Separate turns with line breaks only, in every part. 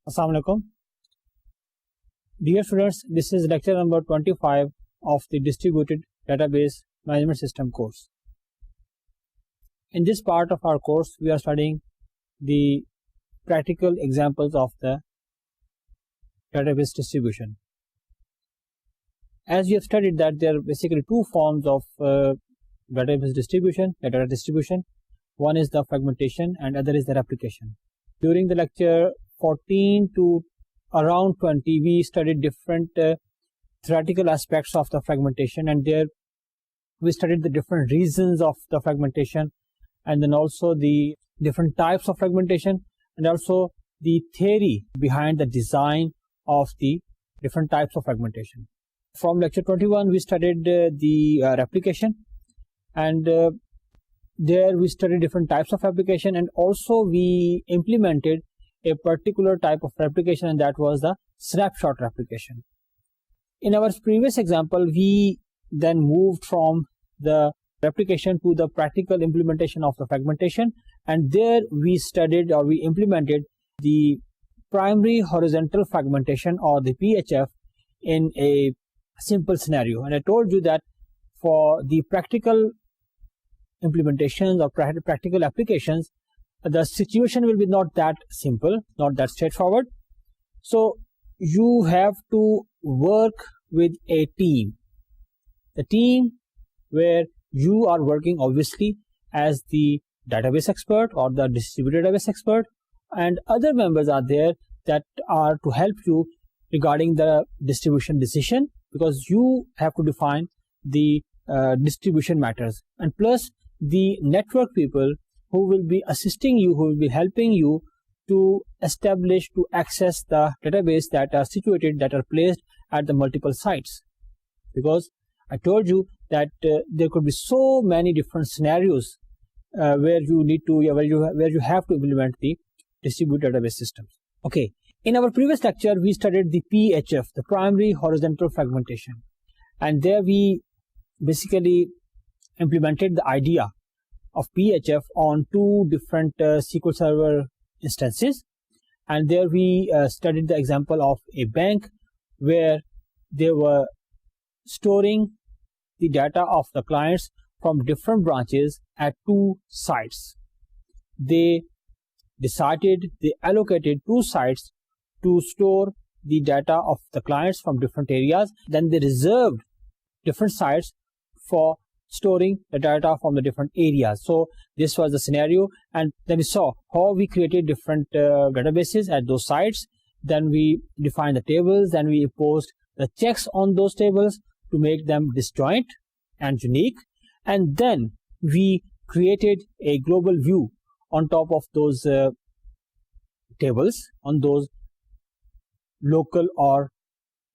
Assalamu alaikum. Dear students, this is lecture number 25 of the Distributed Database Management System course. In this part of our course, we are studying the practical examples of the database distribution. As we have studied that there are basically two forms of database distribution, data distribution. One is the fragmentation and other is the replication. During the lecture 14 to around 20, we studied different theoretical aspects of the fragmentation, and there we studied the different reasons of the fragmentation, and then also the different types of fragmentation, and also the theory behind the design of the different types of fragmentation. From lecture 21, we studied the replication, and there we studied different types of replication, and also we implemented a particular type of replication, and that was the snapshot replication. In our previous example, we then moved from the replication to the practical implementation of the fragmentation, and there we studied or we implemented the primary horizontal fragmentation, or the PHF, in a simple scenario. And I told you that for the practical implementations or practical applications, the situation will be not that simple, not that straightforward. So you have to work with a team. The team where you are working obviously as the database expert or the distributed database expert, and other members are there that are to help you regarding the distribution decision, because you have to define the distribution matters, and plus the network people who will be assisting you, who will be helping you to establish, to access the database that are situated, that are placed at the multiple sites. Because I told you that there could be so many different scenarios where you have to implement the distributed database systems. Okay. In our previous lecture, we studied the PHF, the primary horizontal fragmentation, and there we basically implemented the idea of PHF on two different SQL Server instances, and there we studied the example of a bank where they were storing the data of the clients from different branches at two sites. They allocated two sites to store the data of the clients from different areas. Then they reserved different sites for storing the data from the different areas. So this was the scenario, and then we saw how we created different databases at those sites. Then we defined the tables, then we imposed the checks on those tables to make them disjoint and unique, and then we created a global view on top of those tables, on those local or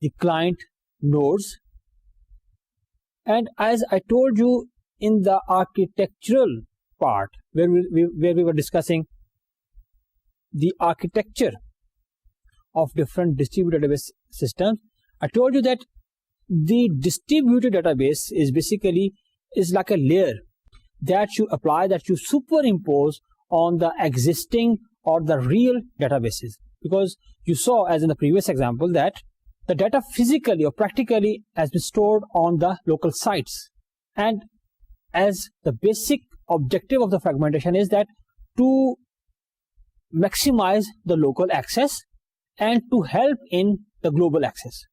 the client nodes. And as I told you in the architectural part, where we were discussing the architecture of different distributed database systems, I told you that the distributed database is like a layer that you apply, that you superimpose on the existing or the real databases. Because you saw, as in the previous example, that the data physically or practically has been stored on the local sites. And as the basic objective of the fragmentation is that to maximize the local access and to help in the global access.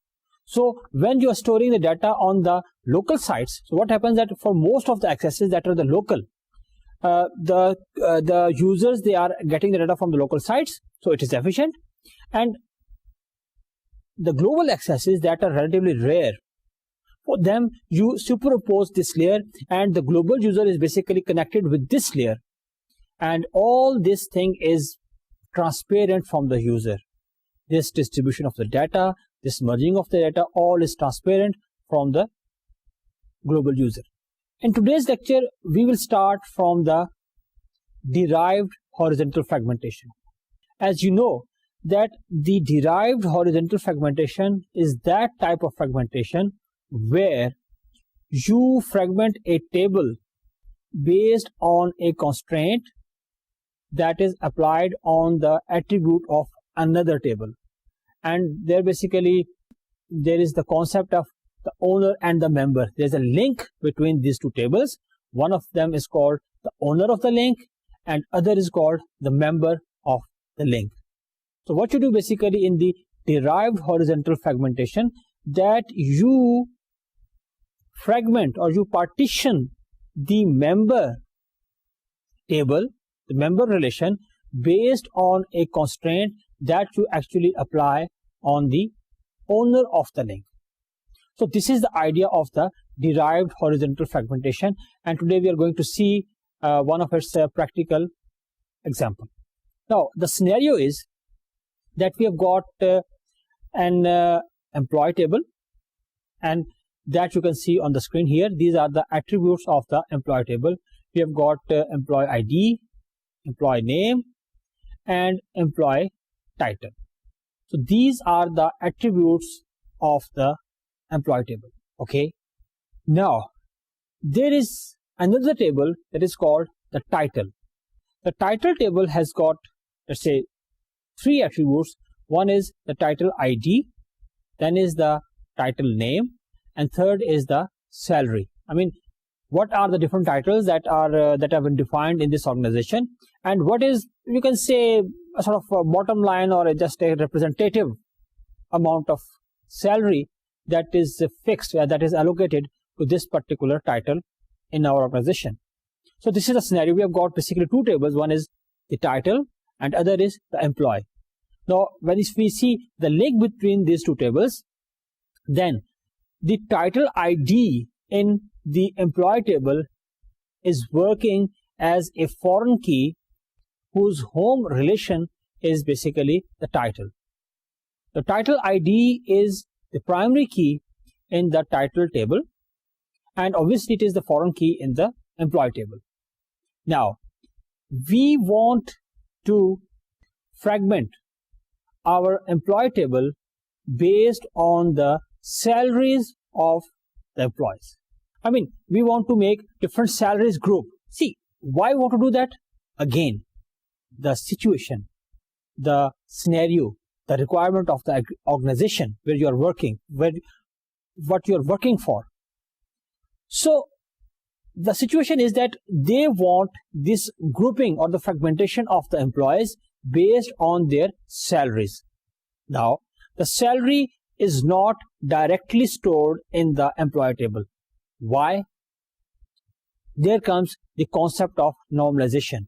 So when you are storing the data on the local sites, so what happens that for most of the accesses that are the local, the users, they are getting the data from the local sites, so it is efficient. And the global accesses that are relatively rare, for them you superimpose this layer, and the global user is basically connected with this layer, and all this thing is transparent from the user. This distribution of the data, this merging of the data, all is transparent from the global user. In today's lecture, we will start from the derived horizontal fragmentation. As you know, that the derived horizontal fragmentation is that type of fragmentation where you fragment a table based on a constraint that is applied on the attribute of another table. And there basically there is the concept of the owner and the member. There's a link between these two tables. One of them is called the owner of the link and other is called the member of the link. So what you do basically in the derived horizontal fragmentation, that you fragment or you partition the member table, the member relation, based on a constraint that you actually apply on the owner of the link. So this is the idea of the derived horizontal fragmentation, and today we are going to see one of its practical example. Now the scenario is that we have got an employee table, and that you can see on the screen here. These are the attributes of the employee table. We have got employee ID, employee name, and employee title. So these are the attributes of the employee table. Okay. Now there is another table that is called the title. The title table has got, let's say, 3 attributes. One is the title ID, then is the title name, and third is the salary. I mean, what are the different titles that have been defined in this organization, and what is, you can say, a sort of a bottom line or just a representative amount of salary that is fixed, that is allocated to this particular title in our organization. So this is a scenario. We have got basically 2 tables. One is the title and other is the employee. Now when we see the link between these 2 tables, then the title ID in the employee table is working as a foreign key whose home relation is basically the title. The title ID is the primary key in the title table, and obviously it is the foreign key in the employee table. Now we want to fragment our employee table based on the salaries of the employees. I mean, we want to make different salaries group. See, why we want to do that? Again, the situation, the scenario, the requirement of the organization where you are working, what you are working for. So the situation is that they want this grouping or the fragmentation of the employees based on their salaries. Now, the salary is not directly stored in the employee table. Why? There comes the concept of normalization.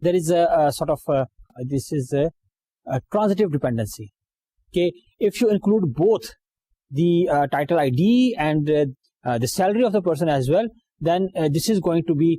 there is a sort of this is a transitive dependency. Okay, if you include both the title ID and the salary of the person as well, then this is going to be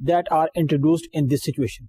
that are introduced in this situation.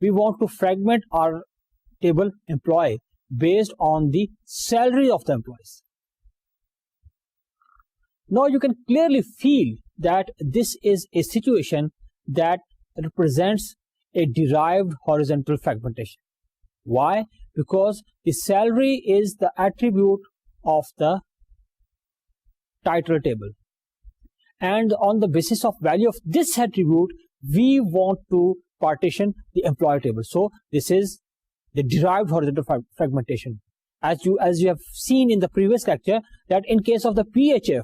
we want to fragment our table employee based on the salary of the employees. Now you can clearly feel that this is a situation that represents a derived horizontal fragmentation. Why? Because the salary is the attribute of the title table, and on the basis of value of this attribute we want to partition the employee table. So this is the derived horizontal fragmentation. As you have seen in the previous lecture, that in case of the PHF,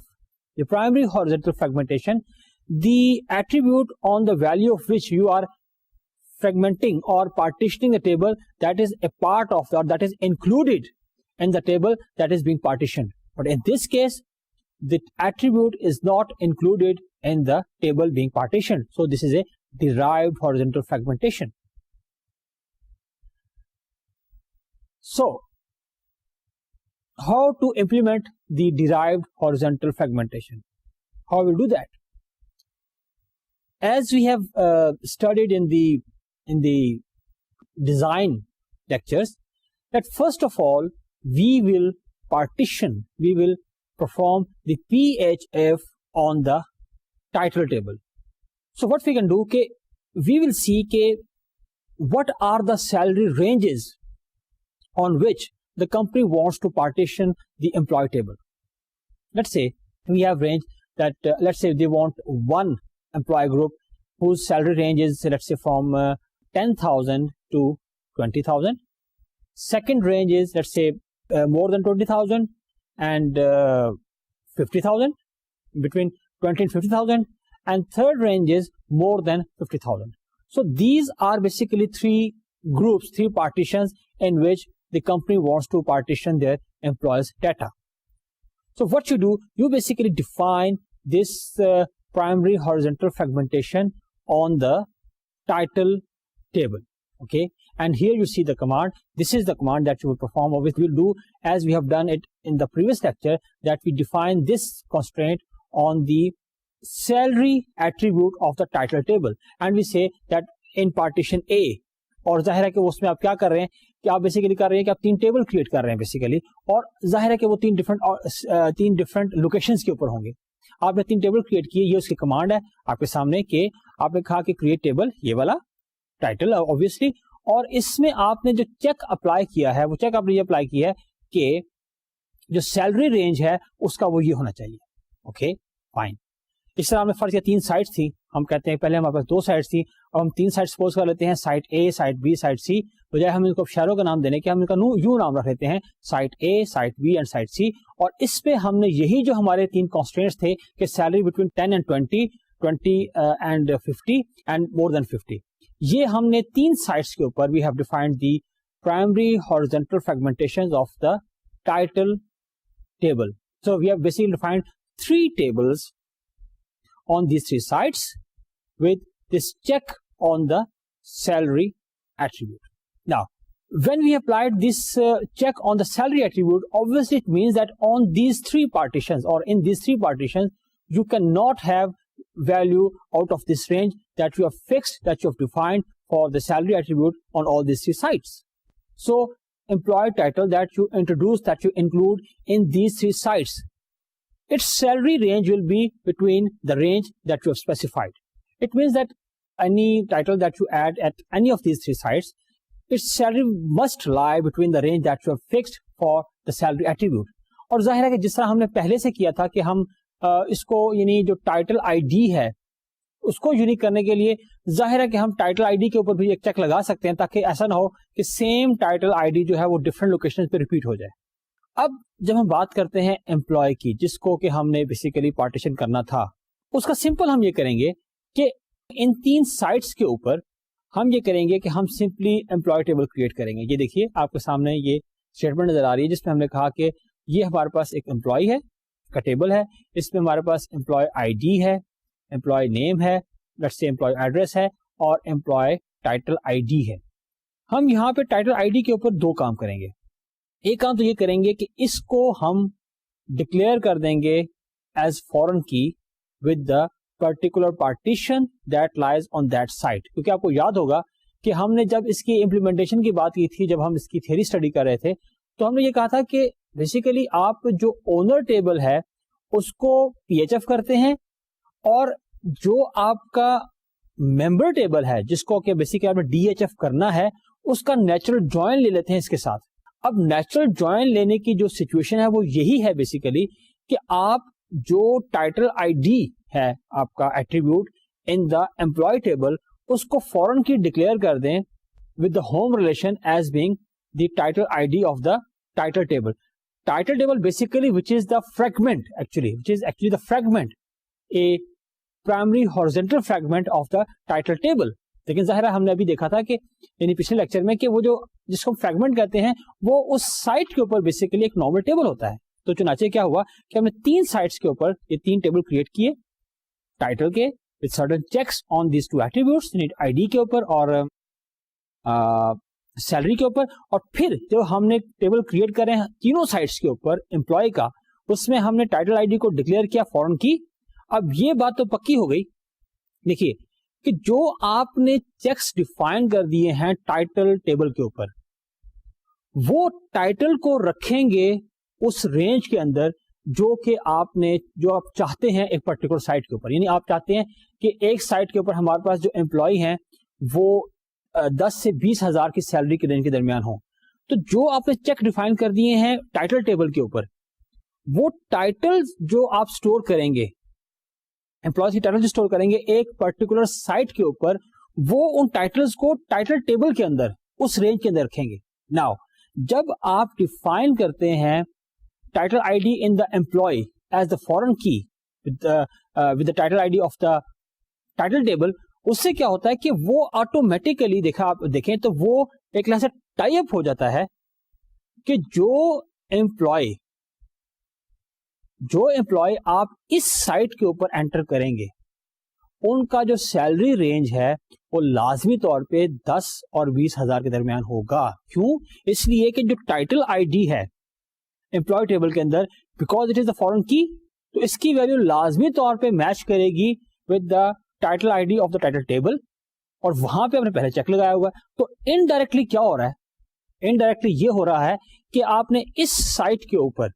the primary horizontal fragmentation, the attribute on the value of which you are fragmenting or partitioning the table, that is a part of that is included in the table that is being partitioned. But in this case, the attribute is not included in the table being partitioned. So this is a derived horizontal fragmentation. So how to implement the derived horizontal fragmentation? How we do that? As we have studied in the design lectures, that first of all we will partition, we will perform the PHF on the title table. So what we can do, we will see what are the salary ranges on which the company wants to partition the employee table. Let's say we have range that let's say they want one employee group whose salary range is, let's say, from 10,000 to 20,000. Second range is, let's say, more than 20,000 and 50,000, between 20 and 50,000. And third range is more than 50,000. So these are basically three groups, three partitions in which the company wants to partition their employees' data. So what you do, you basically define this primary horizontal fragmentation on the title table. Okay, and here you see the command. This is the command that you will perform, or which we'll do as we have done it in the previous lecture, that we define this constraint on the salary attribute of the title table, and we say that in partition A, اور ظاہر ہے کہ اس میں آپ کیا کر رہے ہیں کہ آپ بیسیکلی کر رہے ہیں کہ آپ تین ٹیبل کریٹ کر رہے ہیں بیسیکلی, اور ظاہر ہے کہ وہ تین ڈفرنٹ لوکیشنز کے اوپر ہوں گے. آپ نے تین ٹیبل کریٹ کیے, یہ اس کی کمانڈ ہے آپ کے سامنے کہ آپ نے کہا کہ کریٹ ٹیبل, یہ والا ٹائٹل obviously, اور اس میں آپ نے جو چیک اپلائی کیا ہے, وہ چیک آپ نے یہ اپلائی کیا ہے کہ جو سیلری رینج ہے اس کا وہ یہ ہونا چاہیے. Okay fine. اس طرح ہم نے فرض کیا تین سائٹس تھی, ہم کہتے ہیں پہلے ہمارے پاس دو سائٹس تھی, اور ہم تین سائٹ سپوز کر لیتے ہیں, site A, site B, site C. بجائے ہم ان کو شہروں کا نام دینے کے ہم ان کا یوں نام رکھ لیتے ہیں, site A, site B and site C. اور اس پہ ہم نے یہی جو ہمارے تین کانسٹرینٹس تھے کہ salary between 10 and 20 and 50 and more than 50, یہ ہم نے تین سائٹس کے اوپر we have defined the primary horizontal fragmentation of the title table. So we have basically defined 3 tables on these 3 sites with this check on the salary attribute. Now, when we applied this check on the salary attribute, obviously it means that on these 3 partitions, or in these 3 partitions, you cannot have value out of this range that you have fixed, that you have defined for the salary attribute on all these 3 sites. So, employee title that you introduce, that you include in these 3 sites, its salary range will be between the range that you have specified. It means that any title that you add at any of these 3 sites, its salary must lie between the range that you have fixed for the salary attribute. اور ظاہر ہے کہ جس طرح ہم نے پہلے سے کیا تھا کہ ہم اس کو یعنی جو ٹائٹل آئی ڈی ہے اس کو یونیک کرنے کے لیے ظاہر ہے کہ ہم ٹائٹل آئی ڈی کے اوپر بھی ایک چیک لگا سکتے ہیں, تاکہ ایسا نہ ہو کہ سیم ٹائٹل آئی ڈی جو ہے وہ ڈفرنٹ لوکیشن پہ ریپیٹ ہو جائے. اب جب ہم بات کرتے ہیں امپلائی کی, جس کو کہ ہم نے بیسیکلی پارٹیشن کرنا تھا, اس کا سمپل ہم یہ کریں گے کہ ان 3 سائٹس کے اوپر ہم یہ کریں گے کہ ہم سمپلی امپلائی ٹیبل کریٹ کریں گے. یہ دیکھیے آپ کے سامنے یہ اسٹیٹمنٹ نظر آ رہی ہے, جس میں ہم نے کہا کہ یہ ہمارے پاس ایک امپلائی ہے کا ٹیبل ہے, اس میں ہمارے پاس امپلائی آئی ڈی ہے, امپلائی نیم ہے, لیٹس سے امپلائی ایڈریس ہے, اور امپلائی ٹائٹل آئی ڈی ہے. ہم یہاں پہ ٹائٹل آئی ڈی کے اوپر 2 کام کریں گے. ایک کام تو یہ کریں گے کہ اس کو ہم ڈکلیئر کر دیں گے as foreign key with the particular partition that lies on that site, کیونکہ آپ کو یاد ہوگا کہ ہم نے جب اس کی امپلیمنٹیشن کی بات کی تھی, جب ہم اس کی تھیوری اسٹڈی کر رہے تھے, تو ہم نے یہ کہا تھا کہ بیسیکلی آپ جو اونر ٹیبل ہے اس کو پی ایچ ایف کرتے ہیں, اور جو آپ کا ممبر ٹیبل ہے جس کو کہ بیسیکلی آپ نے ڈی ایچ ایف کرنا ہے, اس کا نیچرل جوائن لے لیتے ہیں اس کے ساتھ. اب نیچرل جوائن لینے کی جو سچویشن ہے وہ یہی ہے بیسیکلی کہ آپ جو ٹائٹل آئی ڈی ہے آپ کا attribute in the employee table, اس کو فوراً کی ڈکلیئر کر دیں with the home relation as being the title I D of the title table. Title table basically which is the fragment, actually the fragment, a primary horizontal fragment of the title table. لیکن ظاہر ہے ہم نے ابھی دیکھا تھا کہ یعنی پچھلے لیکچر میں کہ وہ جو جس کو فریگمنٹ کہتے ہیں وہ اس سائٹ کے اوپر بیسیکلی ایک نارمل ٹیبل ہوتا ہے. تو چنانچہ کیا ہوا کہ ہم نے 3 سائٹس کے اوپر یہ 3 ٹیبل کریٹ کیے ٹائٹل کے with certain checks on these 2 attributes, I D کے اوپر اور سیلری کے اوپر. اور پھر جو ہم نے ٹیبل کریٹ کرے ہیں تینوں سائٹس کے اوپر امپلائی کا, اس میں ہم نے ٹائٹل آئی ڈی کو ڈکلیئر کیا فورن کی. اب یہ بات تو پکی ہو گئی, دیکھیے کہ جو آپ نے چیکس ڈیفائن کر دیے ہیں ٹائٹل ٹیبل کے اوپر, وہ ٹائٹل کو رکھیں گے اس رینج کے اندر جو کہ جو آپ چاہتے ہیں ایک پرٹیکولر سائٹ کے اوپر. یعنی آپ چاہتے ہیں کہ ایک سائٹ کے اوپر ہمارے پاس جو امپلائی ہیں وہ 10 سے 20 ہزار کی سیلری کے رینج کے درمیان ہوں. تو جو آپ نے چیک ڈیفائن کر دیے ہیں ٹائٹل ٹیبل کے اوپر, وہ ٹائٹل جو آپ سٹور کریں گے, امپلائیز کی ٹائٹل جو سٹور کریں گے ایک پرٹیکولر سائٹ کے اوپر, وہ ان ٹائٹلز کو ٹائٹل ٹیبل کے اندر اس رینج کے اندر رکھیں گے. ناؤ جب آپ ڈیفائن کرتے ہیں title I D in the employee as the foreign key with the title I D of the title table, اس سے کیا ہوتا ہے کہ وہ آٹومیٹیکلی آپ دیکھیں تو وہ ایک لحاظ سے ٹائی اپ ہو جاتا ہے کہ جو امپلائی آپ اس سائٹ کے اوپر انٹر کریں گے ان کا جو سیلری رینج ہے وہ لازمی طور پہ 10 اور 20 ہزار کے درمیان ہوگا. کیوں؟ اس لیے کہ جو ٹائٹل آئی ڈی ہے امپلائی ٹیبل کے اندر, because it is the foreign key, تو اس کی ویلو لازمی طور پہ میچ کرے گی with the title I D of the title table, اور وہاں پہ آپ نے پہلے چیک لگایا ہوا. تو انڈائریکٹلی کیا ہو رہا ہے؟ انڈائریکٹلی یہ ہو رہا ہے کہ آپ نے اس سائٹ کے اوپر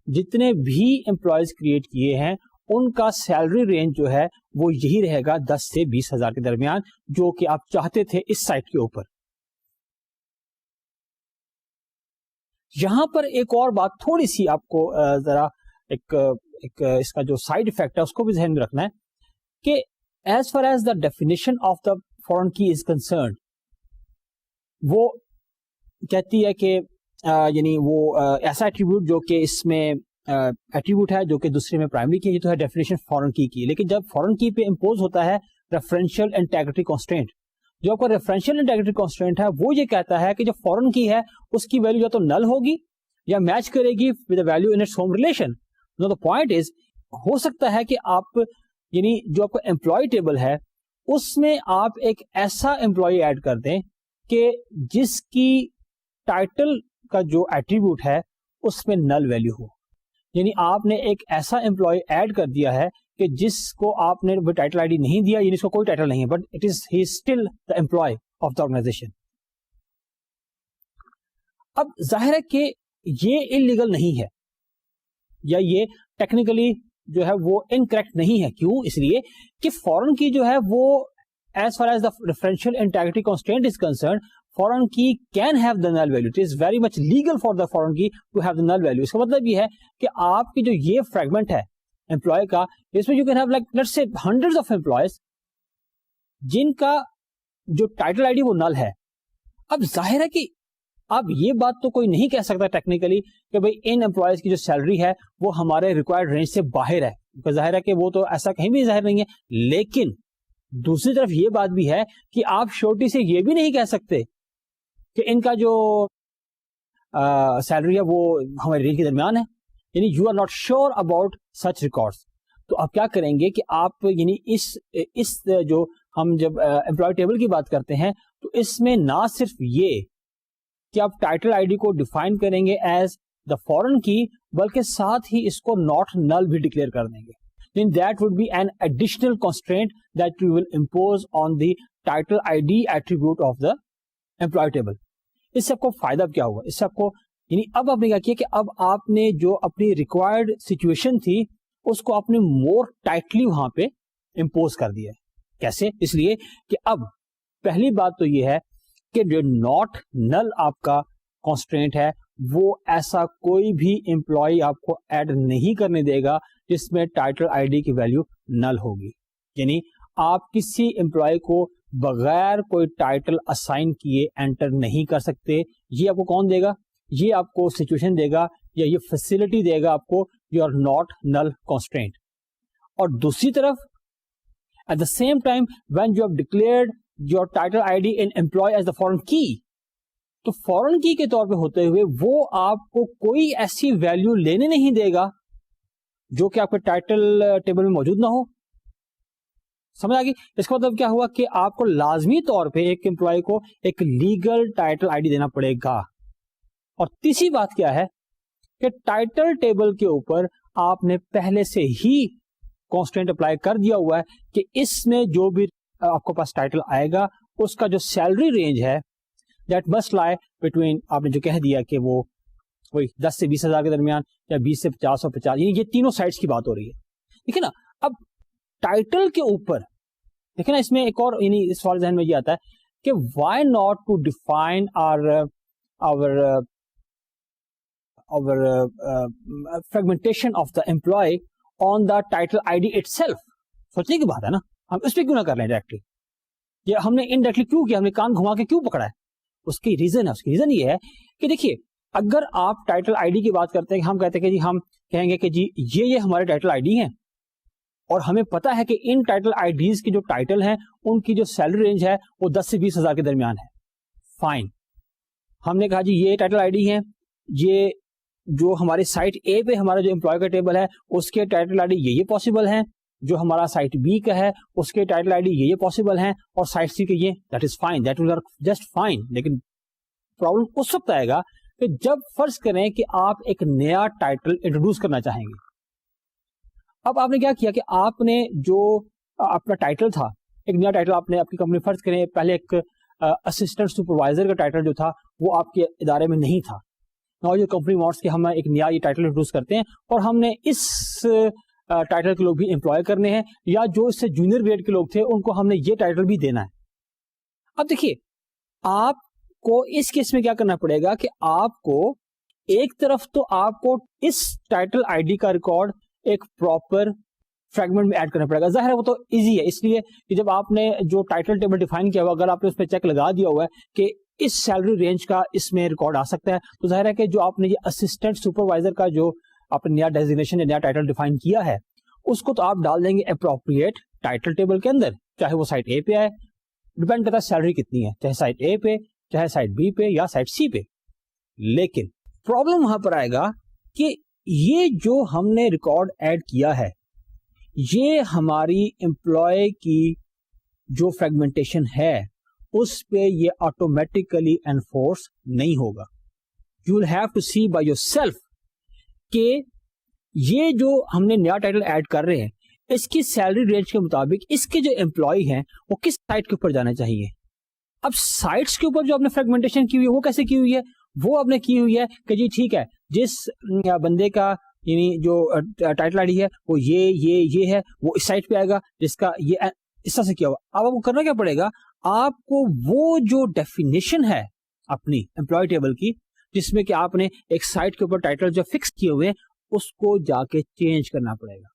جتنے بھی امپلائیز کریٹ کیے ہیں ان کا سیلری رینج جو ہے وہ یہی رہے گا 10 سے 20 ہزار کے درمیان, جو کہ آپ چاہتے تھے اس سائٹ کے اوپر. یہاں پر ایک اور بات تھوڑی سی آپ کو ذرا ایک اس کا جو سائڈ افیکٹ ہے اس کو بھی ذہن میں رکھنا ہے کہ as far as the definition of the foreign key is concerned, وہ کہتی ہے کہ یعنی وہ ایسا ایٹریبیوٹ جو کہ اس میں ایٹریبیوٹ ہے جو کہ دوسرے میں پرائمری کی, یہ تو ہے ڈیفینیشن فورن کی. لیکن جب فورن کی پہ امپوز ہوتا ہے ریفرنشیل انٹیگریٹی کانسٹرینٹ, جو آپ کا ریفرنشیل انٹیگریٹی کانسٹرینٹ ہے وہ یہ کہتا ہے کہ جو فورن کی ہے اس کی ویلو یا تو نل ہوگی یا میچ کرے گی with the value in its home relation. No the point is, ہو سکتا ہے کہ آپ یعنی جو آپ کا امپلائی ٹیبل ہے اس میں آپ ایک ایسا امپلائی ایڈ کر دیں کہ جس کی ٹائٹل کا جو ایٹریبیوٹ ہے اس میں نل ویلو ہو. یعنی آپ نے ایک ایسا امپلائی ایڈ کر دیا ہے کہ جس کو آپ نے ٹائٹل آئی ڈی نہیں دیا, یعنی اس کو کوئی ٹائٹل نہیں ہے, but it is he still the employee of the organization. اب ظاہر ہے کہ یہ انلیگل نہیں ہے یا یہ ٹیکنیکلی جو ہے وہ انکریکٹ نہیں ہے. کیوں؟ اس لیے کہ فورن کی جو ہے وہ as far as the referential integrity constraint is concerned, foreign key can have the null value. It is very much legal for the foreign key to have the null value. اس کا مطلب یہ ہے کہ آپ کی جو یہ فریگمنٹ ہے امپلائی کا, اس میں you can have like let's say hundreds of employees جن کا جو ٹائٹل آئی ڈی وہ نل ہے. اب ظاہر ہے کہ اب یہ بات تو کوئی نہیں کہہ سکتا ٹیکنیکلی کہ بھئی ان امپلائیز کی جو سیلری ہے وہ ہمارے ریکوائرڈ رینج سے باہر ہے. ظاہر ہے کہ وہ تو ایسا کہیں بھی ظاہر نہیں ہے. لیکن دوسری طرف یہ بات بھی ہے کہ آپ شورٹی سے یہ بھی نہیں کہہ سکتے کہ ان کا جو سیلری ہے وہ ہمارے رینج کے درمیان ہے. یعنی you are not sure about such records. تو آپ کیا کریں گے کہ آپ یعنی اس جو ہم جب امپلائی ٹیبل کی بات کرتے ہیں تو اس میں نہ صرف یہ کہ آپ ٹائٹل آئی ڈی کو ڈیفائن کریں گے ایز دا فورن کی, بلکہ ساتھ ہی اس کو ناٹ نل بھی ڈکلیئر کر دیں گے. then that would be an additional constraint that we will impose on the title ID attribute of the employee table. اس سے آپ کو فائدہ کیا ہوگا؟ اس سے آپ کو یعنی اب آپ نے کیا کیا کہ اب آپ نے جو اپنی ریکوائرڈ سچویشن تھی اس کو آپ نے مور ٹائٹلی وہاں پہ امپوز کر دیا. کیسے؟ اس لیے کہ اب پہلی بات تو یہ ہے کہ جو ناٹ نل آپ کا کانسٹرینٹ ہے وہ ایسا کوئی بھی امپلائی آپ کو ایڈ نہیں کرنے دے گا جس میں ٹائٹل آئی ڈی کی ویلیو نل ہوگی. یعنی آپ کسی امپلائی کو بغیر کوئی ٹائٹل اسائن کیے انٹر نہیں کر سکتے. یہ آپ کو کون دے گا؟ یہ آپ کو سچویشن دے گا یا یہ فیسلٹی دے گا آپ کو you are not null constraint. اور دوسری طرف at the same time when you have declared your title I D in employee as the foreign key, تو فورن کی کے طور پہ ہوتے ہوئے وہ آپ کو کوئی ایسی ویلیو لینے نہیں دے گا جو کہ آپ کے ٹائٹل ٹیبل میں موجود نہ ہو. سمجھ آ گئی؟ اس کا مطلب کیا ہوا کہ آپ کو لازمی طور پہ ایک امپلائی کو ایک لیگل ٹائٹل آئی ڈی دینا پڑے گا. اور تیسری بات کیا ہے کہ ٹائٹل ٹیبل کے اوپر آپ نے پہلے سے ہی کانسٹرینٹ اپلائی کر دیا ہوا ہے کہ اس میں جو بھی آپ کو پاس ٹائٹل آئے گا اس کا جو سیلری رینج ہے دیٹ مسٹ لائی بٹوین, آپ نے جو کہہ دیا کہ وہ وہی 10 سے 20 ہزار کے درمیان یا 20 سے 50 اور 50, یہ تینوں سائٹس کی بات ہو رہی ہے. ٹھیک ہے نا. اب ٹائٹل کے اوپر دیکھیں نا, اس میں ایک اور یعنی سوال ذہن میں یہ آتا ہے کہ why not to define fragmentation of the employee on the title ID itself. سوچنے کی بات ہے نا, ہم اس پہ کیوں نہ کر لیں ڈائریکٹلی, یہ ہم نے انڈائریکٹلی کیوں کیا, ہم نے کان گھما کے کیوں پکڑا ہے. اس کی ریزن ہے, اس کی ریزن یہ ہے کہ دیکھیے اگر آپ ٹائٹل آئی ڈی کی بات کرتے ہیں, ہم کہتے ہیں کہ جی ہم کہیں گے کہ جی یہ ہمارے ٹائٹل آئی ڈی ہیں, اور ہمیں پتا ہے کہ ان ٹائٹل آئی ڈیز کے جو ٹائٹل ہیں ان کی جو سیلری رینج ہے وہ 10 سے 20 ہزار کے درمیان ہے. فائن, ہم نے کہا جی یہ ٹائٹل آئی ڈی ہیں, یہ جو ہماری سائٹ اے پہ ہمارا جو امپلائی کا ٹیبل ہے اس کے ٹائٹل آئی ڈی یہ پاسبل ہیں, جو ہمارا سائٹ بی کا ہے اس کے ٹائٹل آئی ڈی یہ پاسبل ہیں, اور سائٹ سی کے یہ, that is fine, that will work just fine. لیکن پرابلم اس وقت آئے گا کہ جب فرض کریں کہ آپ ایک نیا ٹائٹل انٹروڈیوس کرنا چاہیں گے. اب آپ نے کیا کیا کہ آپ نے جو اپنا ٹائٹل تھا, ایک نیا ٹائٹل آپ نے اپنی کمپنی, فرض کریں پہلے ایک اسسٹنٹ سپروائزر کا ٹائٹل جو تھا وہ آپ کے ادارے میں نہیں تھا. اور جو کمپنی وانٹس کہ ہم ایک نیا یہ ٹائٹل انٹروڈیوس کرتے ہیں اور ہم نے اس ٹائٹل کے لوگ بھی امپلوائے کرنے ہیں, یا جو اس سے جونیئر گریڈ کے لوگ تھے ان کو ہم نے یہ ٹائٹل بھی دینا ہے. اب دیکھیے آپ کو اس کیس میں کیا کرنا پڑے گا کہ آپ کو ایک طرف تو آپ کو اس ٹائٹل آئی ڈی کا ریکارڈ ایک پراپر فریگمنٹ میں ایڈ کرنا پڑے گا. ظاہر ہے وہ تو ایزی ہے, اس لیے کہ جب آپ نے جو ٹائٹل ٹیبل ڈیفائن کیا ہوا, اگر آپ نے اس پہ چیک لگا دیا ہوا ہے کہ اس سیلری رینج کا اس میں ریکارڈ آ سکتا ہے, تو ظاہر ہے کہ جو آپ نے یہ اسسٹنٹ سپروائزر کا جو آپ نے نیا ڈیزیگنیشن یا نیا ٹائٹل ڈیفائن کیا ہے اس کو تو آپ ڈال دیں گے اپروپریٹ ٹائٹل ٹیبل کے اندر, چاہے وہ سائٹ اے پہ آئے, ڈیپینڈ کرتا ہے سیلری کتنی ہے, چاہے سائٹ اے پہ, چاہے سائٹ بی پہ یا سائٹ سی پہ. لیکن پرابلم وہاں پر آئے گا کہ یہ جو ہم نے ریکارڈ ایڈ کیا ہے یہ ہماری امپلائی کی جو فریگمنٹیشن ہے اس پہ یہ آٹومیٹیکلی انفورس نہیں ہوگا. You will have to see by yourself کہ یہ جو ہم نے نیا ٹائٹل ایڈ کر رہے ہیں اس کی سیلری رینج کے مطابق اس کے جو امپلائی ہیں وہ کس سائٹ کے اوپر جانا چاہیے. اب سائٹس کے اوپر جو آپ نے فریگمنٹیشن کی ہوئی ہے وہ کیسے کی ہوئی ہے, وہ آپ نے کی ہوئی ہے کہ جی ٹھیک ہے جس بندے کا یعنی جو ٹائٹل آئی ڈی ہے وہ یہ ہے وہ اس سائٹ پہ آئے گا جس کا یہ اس طرح سے کیا ہوا. اب آپ کو کرنا کیا پڑے گا, آپ کو وہ جو ڈیفینیشن ہے اپنی امپلائی ٹیبل کی جس میں کہ آپ نے ایک سائٹ کے اوپر ٹائٹل جو فکس کیے ہوئے ہیں اس کو جا کے چینج کرنا پڑے گا.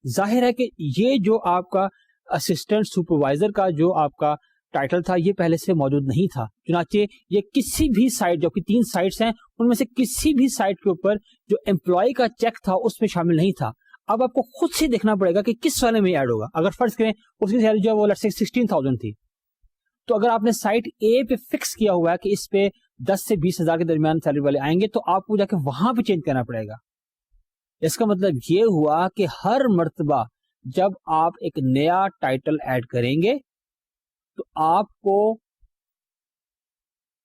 ظاہر ہے کہ یہ جو آپ کا اسسٹنٹ سپروائزر کا جو آپ کا ٹائٹل تھا یہ پہلے سے موجود نہیں تھا, چنانچہ یہ کسی بھی سائٹ, جو کہ 3 سائٹس ہیں ان میں سے کسی بھی سائٹ کے اوپر جو امپلائی کا چیک تھا اس میں شامل نہیں تھا. اب آپ کو خود سے دیکھنا پڑے گا کہ کس والے میں ایڈ ہوگا. اگر فرض کریں اس کی سیلری جو ہے وہ 16,000 تھی, تو اگر آپ نے سائٹ اے پہ فکس کیا ہوا ہے کہ اس پہ 10 سے 20 ہزار کے درمیان سیلری والے آئیں گے, تو آپ کو جا کے وہاں پہ چینج کرنا پڑے گا. اس کا مطلب یہ ہوا کہ ہر مرتبہ جب آپ ایک نیا ٹائٹل ایڈ کریں گے تو آپ کو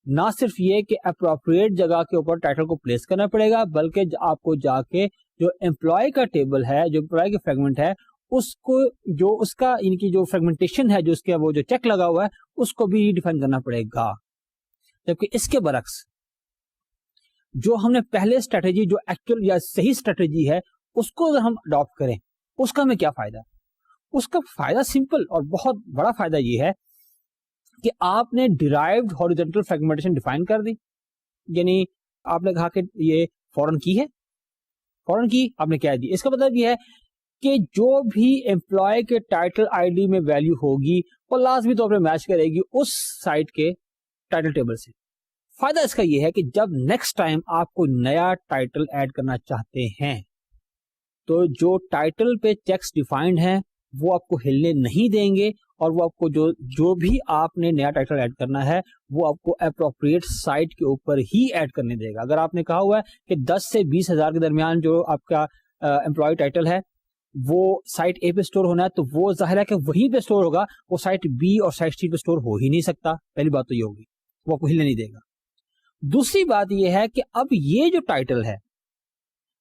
نہ صرف یہ کہ اپروپریٹ جگہ کے اوپر ٹائٹل کو پلیس کرنا پڑے گا, بلکہ آپ کو جا کے جو امپلائی کا ٹیبل ہے, جو امپلائی کا فریگمنٹ ہے, اس کو جو اس کا ان کی جو فریگمنٹیشن ہے, جو اس کے وہ جو چیک لگا ہوا ہے اس کو بھی ڈیفائن کرنا پڑے گا. جبکہ اس کے برعکس جو ہم نے پہلے اسٹریٹجی جو ایکچوئل یا صحیح اسٹریٹجی ہے اس کو اگر ہم اڈاپٹ کریں اس کا ہمیں کیا فائدہ ہے. اس کا فائدہ سمپل اور بہت بڑا فائدہ یہ ہے کہ آپ نے ڈیرائیوڈ ہاریزونٹل فریگمنٹیشن ڈیفائن کر دی, یعنی آپ نے کہا کہ یہ فوراً کی ہے, فوراً کی آپ نے کہہ دی. اس کا مطلب یہ ہے کہ جو بھی امپلائی کے ٹائٹل آئی ڈی میں ویلیو ہوگی وہ لازمی طور پہ میچ کرے گی اس سائٹ کے ٹائٹل ٹیبل سے. فائدہ اس کا یہ ہے کہ جب نیکسٹ ٹائم آپ کو نیا ٹائٹل ایڈ کرنا چاہتے ہیں تو جو ٹائٹل پہ چیکس ڈیفائنڈ ہیں وہ آپ کو ہلنے نہیں دیں گے, اور وہ آپ کو جو بھی آپ نے نیا ٹائٹل ایڈ کرنا ہے وہ آپ کو اپروپریٹ سائٹ کے اوپر ہی ایڈ کرنے دے گا. اگر آپ نے کہا ہوا ہے کہ 10 سے 20 ہزار کے درمیان جو آپ کا امپلائی ٹائٹل ہے وہ سائٹ اے پہ اسٹور ہونا ہے, تو وہ ظاہر ہے کہ وہیں پہ اسٹور ہوگا, وہ سائٹ بی اور سائٹ سی پہ اسٹور ہو ہی نہیں سکتا. پہلی بات تو یہ ہوگی, وہ آپ کو ہلنے نہیں دے گا. دوسری بات یہ ہے کہ اب یہ جو ٹائٹل ہے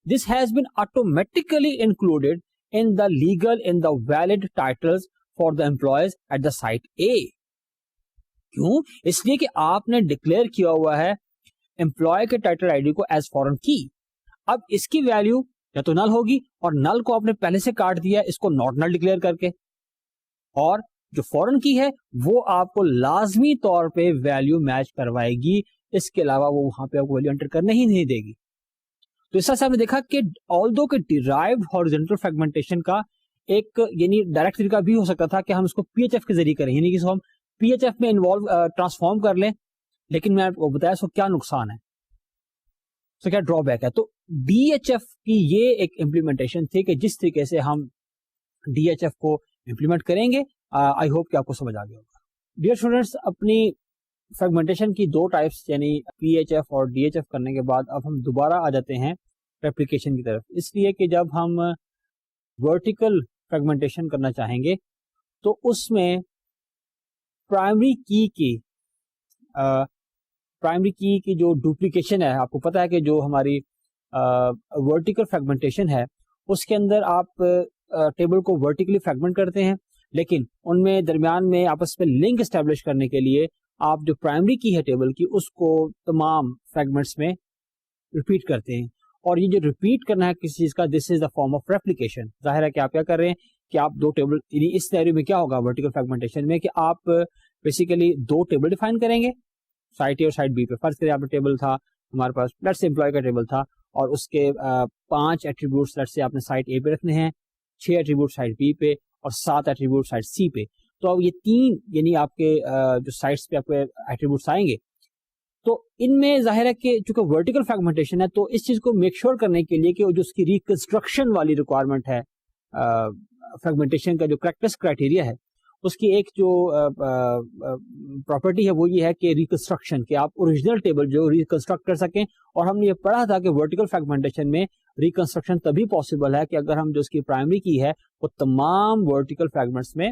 this has been automatically included in the legal in the valid titles for the employees at the site A. کیوں؟ اس لیے کہ آپ نے ڈکلیئر کیا ہوا ہے امپلائی کے ٹائٹل آئی ڈی کو ایز فورن کی. اب اس کی ویلیو یا تو نل ہوگی, اور نل کو آپ نے پہلے سے کاٹ دیا اس کو ناٹ نل ڈکلیئر کر کے, اور جو فورن کی ہے وہ آپ کو لازمی طور پہ ویلیو میچ کروائے گی, اس کے علاوہ وہ وہاں پہ آپ کو ویلیو انٹر کرنے ہی نہیں دے گی. تو اس طرح سے آپ نے دیکھا کہ آلدو کہ ڈیرائیوڈ ہارزونٹل فریگمنٹیشن کا ایک یعنی ڈائریکٹ طریقہ بھی ہو سکتا تھا کہ ہم اس کو پی ایچ ایف کے ذریعے کریں, یعنی کہ ہم پی ایچ ایف میں انوالو ٹرانسفارم کر لیں, لیکن میں آپ کو بتایا اس کو کیا نقصان ہے, اس کا کیا ڈرا بیک ہے. تو ڈی ایچ ایف کی یہ ایک امپلیمنٹیشن تھی کہ جس طریقے سے ہم ڈی ایچ ایف کو امپلیمنٹ کریں گے. آئی ہوپ کہ آپ کو سمجھ آ گیا ہوگا. ڈیئر اسٹوڈینٹس, اپنی فریگمنٹیشن کی دو ٹائپس یعنی پی ایچ ایف اور ڈی ایچ ایف کرنے کے بعد اب ہم دوبارہ آ جاتے ہیں ریپلیکیشن کی طرف, اس لیے کہ جب ہم ورٹیکل فریگمنٹیشن کرنا چاہیں گے تو اس میں پرائمری کی کی جو ڈپلیکیشن ہے, آپ کو پتا ہے کہ جو ہماری ورٹیکل فریگمنٹیشن ہے اس کے اندر آپ ٹیبل کو ورٹیکلی فریگمنٹ کرتے ہیں, لیکن ان میں درمیان میں آپس میں لنک اسٹیبلش کرنے کے لیے آپ جو پرائمری کی ہے ٹیبل کی اس کو تمام فریگمنٹس میں ریپیٹ کرتے ہیں. اور یہ جو ریپیٹ کرنا ہے کسی چیز کا, دس is the form of replication. ظاہر ہے کہ آپ کیا کر رہے ہیں کہ آپ دو ٹیبل, یعنی اس سینیریو میں کیا ہوگا ورٹیکل فریگمنٹیشن میں کہ آپ بیسیکلی دو ٹیبل ڈیفائن کریں گے, سائٹ اے اور سائٹ بی پہ. فرض کریں آپ کا ٹیبل تھا ہمارے پاس, لیٹس سے امپلائی کا ٹیبل تھا, اور اس کے 5 ایٹریبیوٹس لیٹس سے آپ نے سائٹ اے پہ رکھنے ہیں, 6 ایٹریبیوٹ سائٹ بی پہ, اور 7 ایٹریبیوٹ سائٹ سی پہ. تو اب یہ 3 یعنی آپ کے جو سائٹس پہ آپ کے ایٹریبیوٹس آئیں گے, تو ان میں ظاہر ہے کہ چونکہ ورٹیکل فریگمنٹیشن ہے تو اس چیز کو میک شیور کرنے کے لیے کہ جو اس کی ریکنسٹرکشن والی ریکوائرمنٹ ہے فریگمنٹیشن کا جو پریکٹس کرائٹیریا ہے, اس کی ایک جو پراپرٹی ہے وہ یہ ہے کہ ریکنسٹرکشن, کہ آپ اوریجنل ٹیبل جو ریکنسٹرکٹ کر سکیں. اور ہم نے یہ پڑھا تھا کہ ورٹیکل فریگمنٹیشن میں ریکنسٹرکشن تبھی پاسبل ہے کہ اگر ہم جو اس کی پرائمری کی ہے وہ تمام ورٹیکل فریگمنٹس میں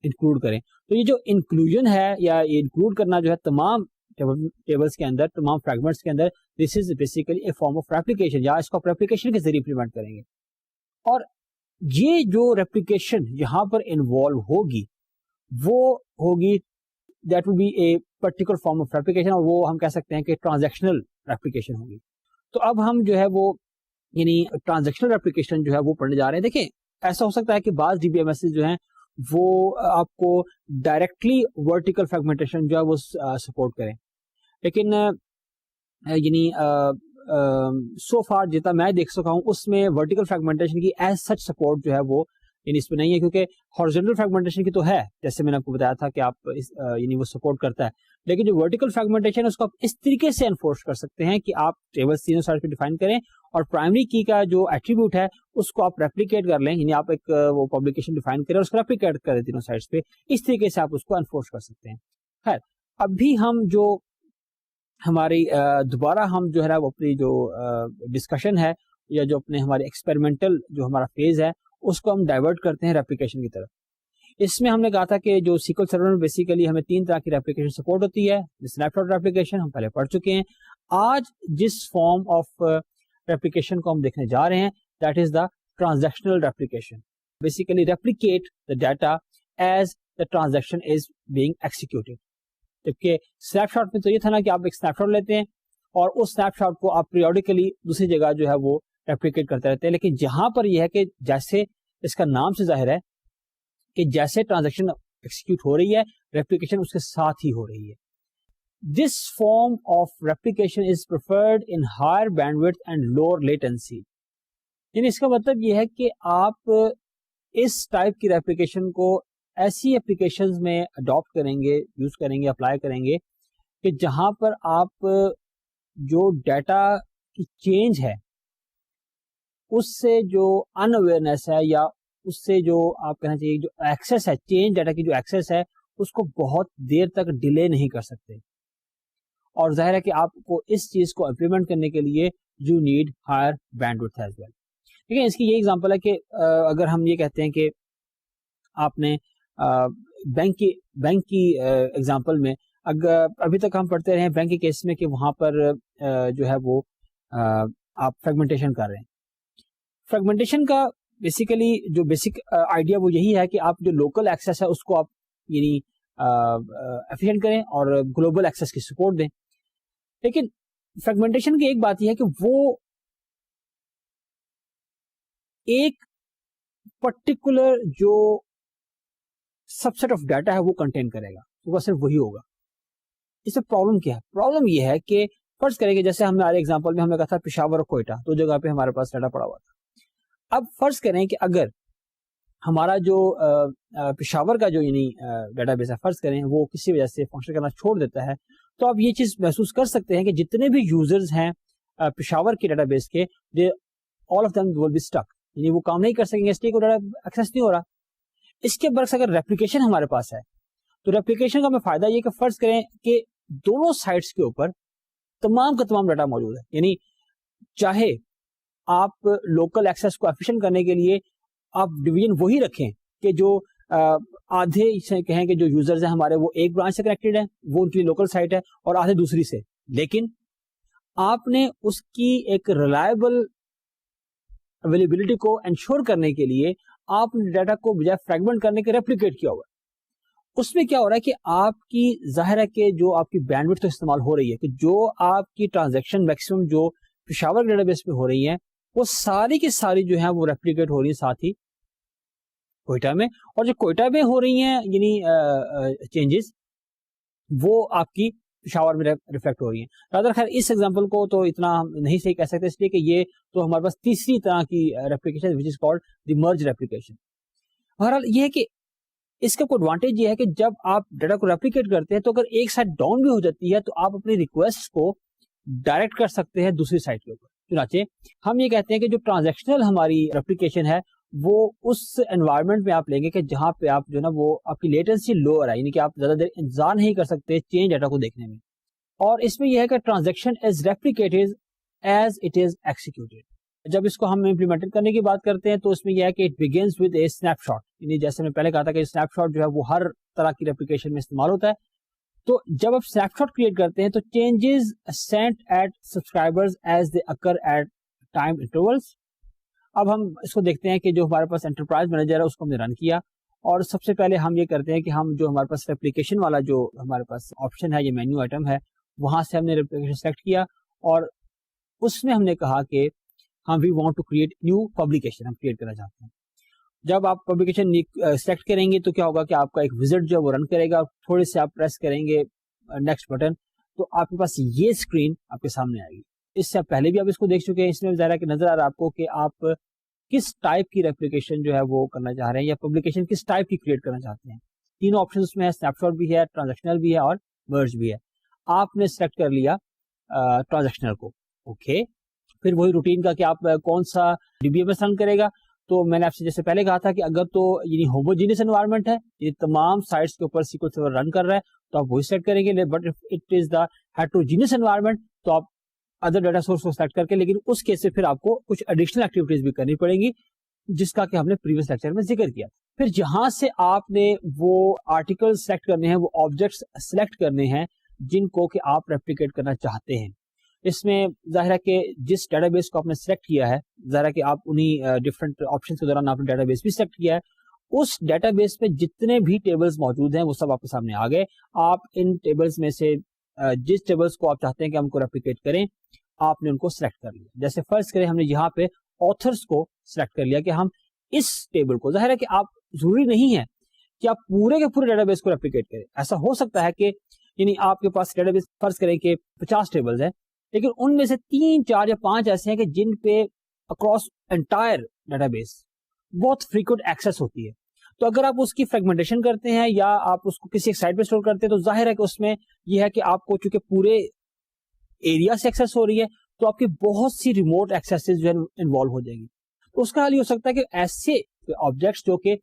انکلوڈ کریں. تو یہ جو انکلوژن ہے یا یہ انکلوڈ کرنا جو ہے تمام ٹیبلز کے اندر, تمام فریگمنٹس کے اندر, this is basically a form of replication, یا اس کو ریپلیکیشن کے ذریعے امپلیمنٹ کریں گے. اور یہ جو ریپلیکیشن یہاں پر انوالو ہوگی وہ ہوگی that will be a particular form of replication, اور وہ ہم کہہ سکتے ہیں کہ ٹرانزیکشنل ریپلیکیشن ہوگی. تو اب ہم جو ہے وہ یعنی ٹرانزیکشنل ریپلیکیشن جو ہے وہ پڑھنے جا رہے ہیں. دیکھیں ایسا ہو سکتا ہے کہ بعض ڈی بی ایم ایس جو ہیں وہ آپ کو ڈائریکٹلی ورٹیکل فریگمنٹیشن جو ہے وہ سپورٹ کریں, لیکن یعنی سو فار جتنا میں دیکھ سکا ہوں اس میں ورٹیکل فریگمنٹیشن کی ایز سچ سپورٹ جو ہے وہ یعنی اس میں نہیں ہے, کیونکہ ہارزونٹل فریگمنٹیشن کی تو ہے جیسے میں نے آپ کو بتایا تھا کہ آپ یعنی وہ سپورٹ کرتا ہے, لیکن جو ورٹیکل فریگمنٹیشن ہے اس کو آپ اس طریقے سے انفورس کر سکتے ہیں کہ آپ ٹیبلز تینوں سائڈ پہ ڈیفائن کریں اور پرائمری کی کا جو ایٹریبیوٹ ہے اس کو آپ ریپلیکیٹ کر لیں, یعنی آپ ایک وہ پبلیکیشن ڈیفائن کریں اور اس کو ریپلیکیٹ کریں تینوں سائڈس پہ. اس طریقے سے آپ اس کو انفورس کر سکتے ہیں. خیر, اب بھی ہم جو ہماری دوبارہ ہم جو ہے نا وہ اپنی جو ڈسکشن ہے یا جو اپنے ہمارے ایکسپیریمنٹل جو ہمارا فیز ہے اس کو ہم ڈائیورٹ کرتے ہیں ریپلیکیشن کی طرف. اس میں ہم نے کہا تھا کہ جو سیکول سرور میں بیسیکلی ہمیں 3 طرح کی ریپلیکیشن سپورٹ ہوتی ہے. اسنیپ شاٹ ریپلیکیشن ہم پہلے پڑھ چکے ہیں. آج جس فارم آف ریپلیکیشن کو ہم دیکھنے جا رہے ہیں that is the transactional replication. Basically replicate the data as the transaction is being executed. جبکہ اسنیپ شاٹ میں تو یہ تھا نا کہ آپ ایک اسنیپ شاٹ لیتے ہیں اور اس اسنیپ شاٹ کو آپ پیریوڈیکلی دوسری جگہ جو ہے وہ ریپلیکیٹ کرتے رہتے ہیں, لیکن جہاں پر یہ ہے کہ جیسے اس کا نام سے ظاہر ہے کہ جیسے ٹرانزیکشن ایکسیکیوٹ ہو رہی ہے ریپلیکیشن اس کے ساتھ ہی ہو رہی ہے. This form of replication is preferred in higher bandwidth and lower latency. یعنی اس کا مطلب یہ ہے کہ آپ اس ٹائپ کی ریپلیکیشن کو ایسی اپلیکیشنز میں اڈاپٹ کریں گے, یوز کریں گے, اپلائی کریں گے کہ جہاں پر آپ جو ڈیٹا کی چینج ہے اس سے جو ان اویئرنیس ہے یا اس سے جو آپ کہنا چاہیے جو ایکسیس ہے, چینج ڈیٹا کی جو ایکسیس ہے اس کو بہت دیر تک ڈیلے نہیں کر سکتے. اور ظاہر ہے کہ آپ کو اس چیز کو امپلیمنٹ کرنے کے لیے you need higher bandwidth as well. ٹھیک ہے, اس کی یہ ایگزامپل ہے کہ اگر ہم یہ کہتے ہیں کہ آپ نے بینک کی ایگزامپل میں اگر ابھی تک ہم پڑھتے رہے ہیں بینک کے کیس میں کہ وہاں پر جو ہے وہ آپ فریگمنٹیشن کر رہے ہیں. فریگمنٹیشن کا بیسیکلی جو بیسک آئیڈیا وہ یہی ہے کہ آپ جو لوکل ایکسیس ہے اس کو آپ یعنی ایفیشینٹ کریں اور گلوبل ایکسیس کی سپورٹ دیں. لیکن فریگمنٹیشن کی ایک بات یہ ہے کہ وہ ایک پرٹیکولر جو سب سیٹ آف ڈیٹا ہے وہ کنٹین کرے گا, وہ صرف وہی ہوگا. اس سے پرابلم کیا ہے؟ پرابلم یہ ہے کہ فرض کریں گے جیسے ہمارے ایگزامپل میں ہم نے کہا تھا پشاور اور کوئٹہ دو جگہ پہ ہمارے پاس ڈیٹا پڑا ہوا تھا. اب فرض کریں کہ اگر ہمارا جو پشاور کا جو یعنی ڈیٹا بیس ہے فرض کریں وہ کسی وجہ سے فنکشن کرنا چھوڑ دیتا ہے, تو آپ یہ چیز محسوس کر سکتے ہیں کہ جتنے بھی یوزرز ہیں پشاور کے ڈیٹا بیس کے, all of them will be stick, یعنی وہ کام نہیں کر سکیں گے اس لیے کوئی ڈیٹا ایکسیس نہیں ہو رہا. اس کے برعکس اگر ریپلیکیشن ہمارے پاس ہے تو ریپلیکیشن کا ہمیں فائدہ یہ کہ فرض کریں کہ دونوں سائٹس کے اوپر تمام کا تمام ڈیٹا موجود ہے, یعنی چاہے آپ لوکل ایکسیس کو ایفیشینٹ کرنے کے لیے آپ ڈویژن وہی رکھیں کہ جو آدھے سے کہیں کہ جو یوزرز ہیں ہمارے وہ ایک برانچ سے کنیکٹڈ ہیں, وہ ان کی لوکل سائٹ ہے, اور آدھے دوسری سے, لیکن آپ نے اس کی ایک ریلائبل اویلیبلٹی کو انشور کرنے کے لیے آپ نے ڈیٹا کو بجائے فریگمنٹ کرنے کے ریپلیکیٹ کیا ہوا ہے. اس میں کیا ہو رہا ہے کہ آپ کی ظاہر ہے کہ جو آپ کی بینڈ وڈتھ استعمال ہو رہی ہے کہ جو آپ کی ٹرانزیکشن میکسیمم جو پشاور ڈیٹا بیس پہ ہو رہی ہیں وہ ساری کی ساری جو ہیں وہ ریپلیکیٹ ہو رہی ہیں ساتھ ہی کوئٹہ میں, اور جو کوئٹہ میں ہو رہی ہیں یعنی چینجز وہ آپ کی پشاور میں ریفلیکٹ ہو رہی ہیں. رادر خیر اس ایگزامپل کو تو اتنا ہم نہیں صحیح کہہ سکتے اس لیے کہ یہ تو ہمارے پاس تیسری طرح کی ریپلیکیشن وچ از کالڈ دی مرج ریپلیکیشن. بہرحال یہ ہے کہ اس کا کوئی ایڈوانٹیج یہ ہے کہ جب آپ ڈیٹا کو ریپلیکیٹ کرتے ہیں تو اگر ایک سائٹ ڈاؤن بھی ہو جاتی ہے تو آپ اپنی ریکویسٹ کو ڈائریکٹ کر سکتے ہیں دوسری سائٹ کے اوپر. چنانچہ ہم یہ کہتے ہیں کہ جو ٹرانزیکشنل ہماری ریپلیکیشن ہے وہ اس انوائرمنٹ میں آپ لیں گے کہ جہاں پہ آپ جو ہے نا وہ آپ کی لیٹنسی لوور ہے, یعنی کہ آپ زیادہ دیر انتظار نہیں کر سکتے چینج ڈیٹا کو دیکھنے میں. اور اس میں یہ ہے کہ transaction is replicated as it is executed. جب اس کو ہم امپلیمنٹ کرنے کی بات کرتے ہیں تو اس میں یہ ہے کہ it begins with a snapshot, یعنی جیسے میں پہلے کہا تھا کہ اسنیپ شاٹ جو ہے وہ ہر طرح کی ریپلیکیشن میں استعمال ہوتا ہے. تو جب آپ اسنیپ شاٹ کریٹ کرتے ہیں تو changes sent at subscribers as they occur at time intervals. اب ہم اس کو دیکھتے ہیں کہ جو ہمارے پاس انٹرپرائز مینیجر ہے اس کو ہم نے رن کیا, اور سب سے پہلے ہم یہ کرتے ہیں کہ ہم جو ہمارے پاس ریپلیکیشن والا جو ہمارے پاس آپشن ہے, یہ مینیو آئٹم ہے, وہاں سے ہم نے ریپلیکیشن سلیکٹ کیا, اور اس میں ہم نے کہا کہ ہم we want to create new publication, ہم کریٹ کرنا چاہتے ہیں. جب آپ پبلیکیشن سلیکٹ کریں گے تو کیا ہوگا کہ آپ کا ایک وزٹ جو ہے وہ رن کرے گا, تھوڑے سے آپ پریس کریں گے نیکسٹ بٹن تو آپ کے پاس یہ اسکرین آپ کے سامنے آئے گی. اس سے پہلے بھی آپ اس کو دیکھ چکے ہیں, اس میں ظاہر ہے کہ نظر آ رہا ہے آپ کو کہ آپ کس ٹائپ کی ریپلیکیشن جو ہے وہ کرنا چاہ رہے ہیں یا پبلیکیشن کس ٹائپ کی کریٹ کرنا چاہتے ہیں. تینوں آپشن اس میں ہے, اسنیپ شاٹ بھی ہے, ٹرانزیکشنل بھی ہے اور مرج بھی ہے. آپ نے سلیکٹ کر لیا ٹرانزیکشنل کو, اوکے. پھر وہی روٹین کا کہ آپ کون سا ڈی بی ایم ایس رن کرے گا. تو میں نے آپ سے جیسے پہلے کہا تھا کہ اگر تو یعنی ہوموجینس انوائرمنٹ ہے, یہ تمام سائٹس کے اوپر سیکوینس سرور رن کر رہا ہے تو آپ وہی سیٹ کریں گے. But it is the heterogeneous environment تو آپ ادر ڈیٹا سورس کو سلیکٹ کر کے, لیکن اس کیس سے پھر آپ کو کچھ ایڈیشنل ایکٹیویٹیز بھی کرنی پڑیں گی جس کا کہ ہم نے پریویس لیکچر میں ذکر کیا. پھر جہاں سے آپ نے وہ آرٹیکل سلیکٹ کرنے ہیں, وہ آبجیکٹس سلیکٹ کرنے ہیں جن کو کہ آپ ریپلیکیٹ کرنا چاہتے ہیں. اس میں ظاہر ہے کہ جس ڈیٹا بیس کو آپ نے سلیکٹ کیا ہے, ظاہر ہے کہ آپ انہی ڈفرنٹ آپشن کے دوران آپ نے ڈیٹا بیس بھی سلیکٹ کیا ہے, اس ڈیٹا بیس میں جتنے بھی ٹیبلز موجود ہیں وہ سب آپ کے سامنے آ گئے. آپ ان ٹیبلز میں سے جس ٹیبلز کو آپ چاہتے ہیں کہ ہم کو ریپلیکیٹ کریں آپ نے ان کو سلیکٹ کر لیا. جیسے فرض کریں ہم نے یہاں پہ آتھرس کو سلیکٹ کر لیا کہ ہم اس ٹیبل کو, ظاہر ہے کہ آپ ضروری نہیں ہے کہ آپ پورے کے پورے ڈیٹا بیس کو ریپلیکیٹ کریں. ایسا ہو سکتا ہے کہ یعنی آپ کے پاس ڈیٹا بیس فرض کریں کہ 50 ٹیبلز ہیں, لیکن ان میں سے 3, 4 یا 5 ایسے ہیں کہ جن پہ اکراس انٹائر ڈیٹا بیس بہت فریکوینٹ ایکسیس ہوتی ہے. تو اگر آپ اس کی فریگمنٹیشن کرتے ہیں یا آپ اس کو کسی ایک سائٹ پہ اسٹور کرتے ہیں تو ظاہر ہے کہ اس میں یہ ہے کہ آپ کو چونکہ پورے ایریا سے ایکسیس ہو رہی ہے تو آپ کی بہت سی ریموٹ ایکسیسز جو ہے انوالو ہو جائیں گی. تو اس کا حل یہ ہو سکتا ہے کہ ایسے آبجیکٹس جو کہ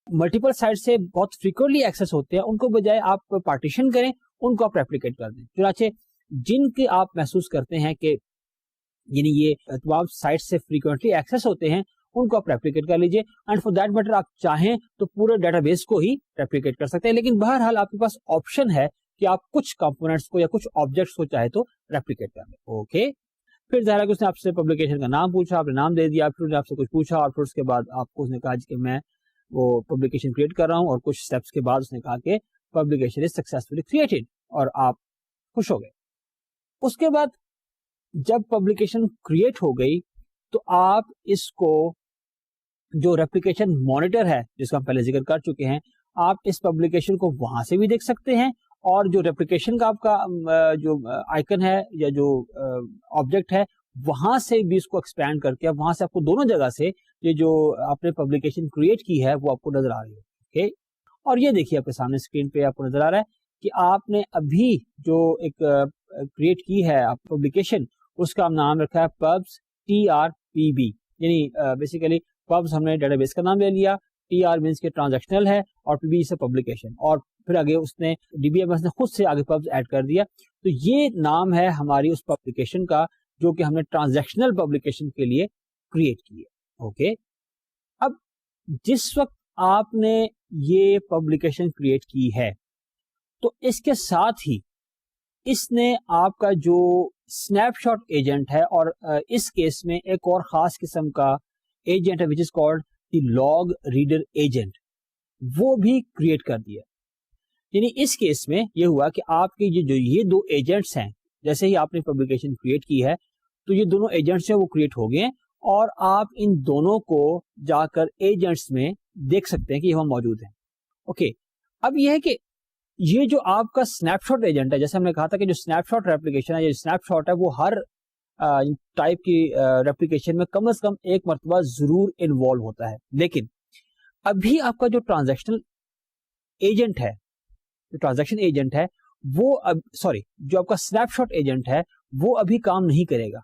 ملٹیپل سائٹ سے بہت فریکوینٹلی ایکسیس ہوتے ہیں ان کو بجائے آپ پارٹیشن کریں, ان کو آپ ریپلیکیٹ کر دیں. چنانچہ جن کے آپ محسوس کرتے ہیں کہ یعنی یہ تمام سائٹ سے فریکوینٹلی ایکسیس ہوتے ہیں ان کو آپ ریپلیکیٹ کر لیجئے. اینڈ فار دیٹ میٹر آپ چاہیں تو پورے ڈیٹا بیس کو ہی ریپلیکیٹ کر سکتے ہیں, لیکن بہرحال آپ کے پاس آپشن ہے کہ آپ کچھ کمپوننٹس کو یا کچھ آبجیکٹس کو چاہے تو ریپلیکیٹ کر لیں. اوکے. پھر ظاہر ہے کہ اس نے آپ سے پبلیکیشن کا نام پوچھا, آپ نے نام دے دیا, پھر آپ سے کچھ پوچھا اور پھر اس کے بعد آپ کو اس نے کہا کہ میں وہ پبلیکیشن کریٹ کر رہا ہوں, اور کچھ اسٹیپس کے بعد اس نے کہا کہ پبلیکیشن از سکسیسفلی کریٹڈ اور آپ خوش ہو گئے. اس کے بعد جب پبلیکیشن کریٹ ہو گئی تو آپ اس کو جو ریپلیکیشن مانیٹر ہے جس کا ہم پہلے ذکر کر چکے ہیں, آپ اس پبلیکیشن کو وہاں سے بھی دیکھ سکتے ہیں, اور جو ریپلیکیشن کا آپ کا جو آئیکن ہے یا جو آبجیکٹ ہے وہاں سے بھی اس کو ایکسپینڈ کر کے وہاں سے آپ کو دونوں جگہ سے یہ جو آپ نے پبلیکیشن کریٹ کی ہے وہ آپ کو نظر آ رہی ہے. اور یہ دیکھیے آپ کے سامنے اسکرین پہ آپ کو نظر آ رہا ہے کہ آپ نے ابھی جو ایک کریٹ کی ہے پبلیکیشن, اس کا نام رکھا ہے پبس TRPB, یعنی بیسیکلی پبس ہم نے ڈیٹا بیس کا نام لے لیا, TR مینس کے ٹرانزیکشنل ہے, اور PB سے پبلیکیشن, اور پھر آگے اس نے DBMS نے خود سے آگے پبس ایڈ کر دیا. تو یہ نام ہے ہماری اس پبلیکیشن کا جو کہ ہم نے ٹرانزیکشنل پبلیکیشن کے لیے کریٹ کی ہے. اوکے, اب جس وقت آپ نے یہ پبلیکیشن کریٹ کی ہے تو اس کے ساتھ ہی اس نے آپ کا جو سنیپ شاٹ ایجنٹ ہے, اور اس کیس میں ایک اور خاص قسم کا ایجنٹ ہے which is called the log reader agent, وہ بھی کریٹ کر دیا. یعنی اس کیس میں یہ ہوا کہ آپ کے جو یہ دو ایجنٹس ہیں, جیسے ہی آپ نے پبلیکیشن کریٹ کی ہے تو یہ دونوں ایجنٹس ہیں وہ کریٹ ہو گئے, اور آپ ان دونوں کو جا کر ایجنٹس میں دیکھ سکتے ہیں کہ یہ وہاں موجود ہیں. اوکے, اب یہ ہے کہ یہ جو آپ کا سنیپ شاٹ ایجنٹ ہے, جیسے ہم نے کہا تھا کہ جو سنیپ شاٹ ریپلیکیشن ہے, یہ سنیپ شاٹ ہے وہ ہر ٹائپ کی ریپلیکیشن میں کم از کم ایک مرتبہ ضرور انوالو ہوتا ہے. لیکن ابھی آپ کا جو ٹرانزیکشن ایجنٹ ہے, وہ جو آپ کا سنیپ شاٹ ایجنٹ ہے وہ ابھی کام نہیں کرے گا.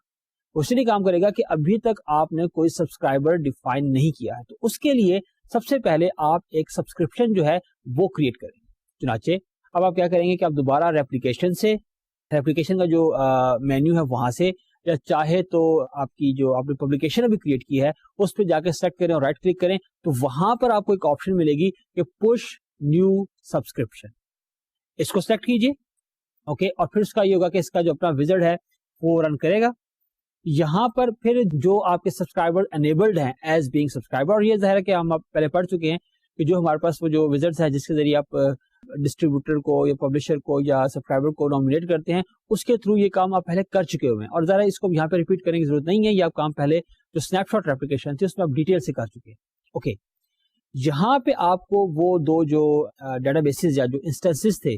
اس لیے کام کرے گا کہ ابھی تک آپ نے کوئی سبسکرائبر ڈیفائن نہیں کیا ہے. تو اس کے لیے سب سے پہلے آپ ایک سبسکرپشن جو ہے وہ کریٹ کریں. چنانچہ اب آپ کیا کریں گے کہ آپ دوبارہ ریپلیکیشن کا جو مینیو ہے وہاں سے, یا چاہے تو آپ کی جو آپ نے پبلیکیشن ابھی کریٹ کی ہے اس پہ جا کے سلیکٹ کریں اور رائٹ کلک کریں, تو وہاں پر آپ کو ایک آپشن ملے گی کہ پش نیو سبسکرپشن. اس کو سلیکٹ کیجئے. اوکے, اور پھر اس کا یہ ہوگا کہ اس کا جو اپنا وزٹ ہے وہ رن کرے گا. یہاں پر پھر جو آپ کے سبسکرائبر انیبلڈ ہیں ایز بینگ سبسکرائبر, اور یہ ظاہر ہے کہ ہم پہلے پڑھ چکے ہیں کہ جو ہمارے پاس وہ جو وزٹس ہے جس کے ذریعے آپ ڈسٹریبیوٹر کو یا پبلشر کو یا سبسکرائبر کو نامینیٹ کرتے ہیں, اس کے تھرو یہ کام آپ پہلے کر چکے ہوئے ہیں, اور ذرا اس کو یہاں پہ ریپیٹ کرنے کی ضرورت نہیں ہے. یہ آپ کام پہلے جو سنیپ شاٹ ریپلیکیشن تھی اس میں آپ ڈیٹیل سے کر چکے ہیں. اوکے, یہاں پہ آپ کو وہ دو جو ڈیٹا بیسز یا جو انسٹنسز تھے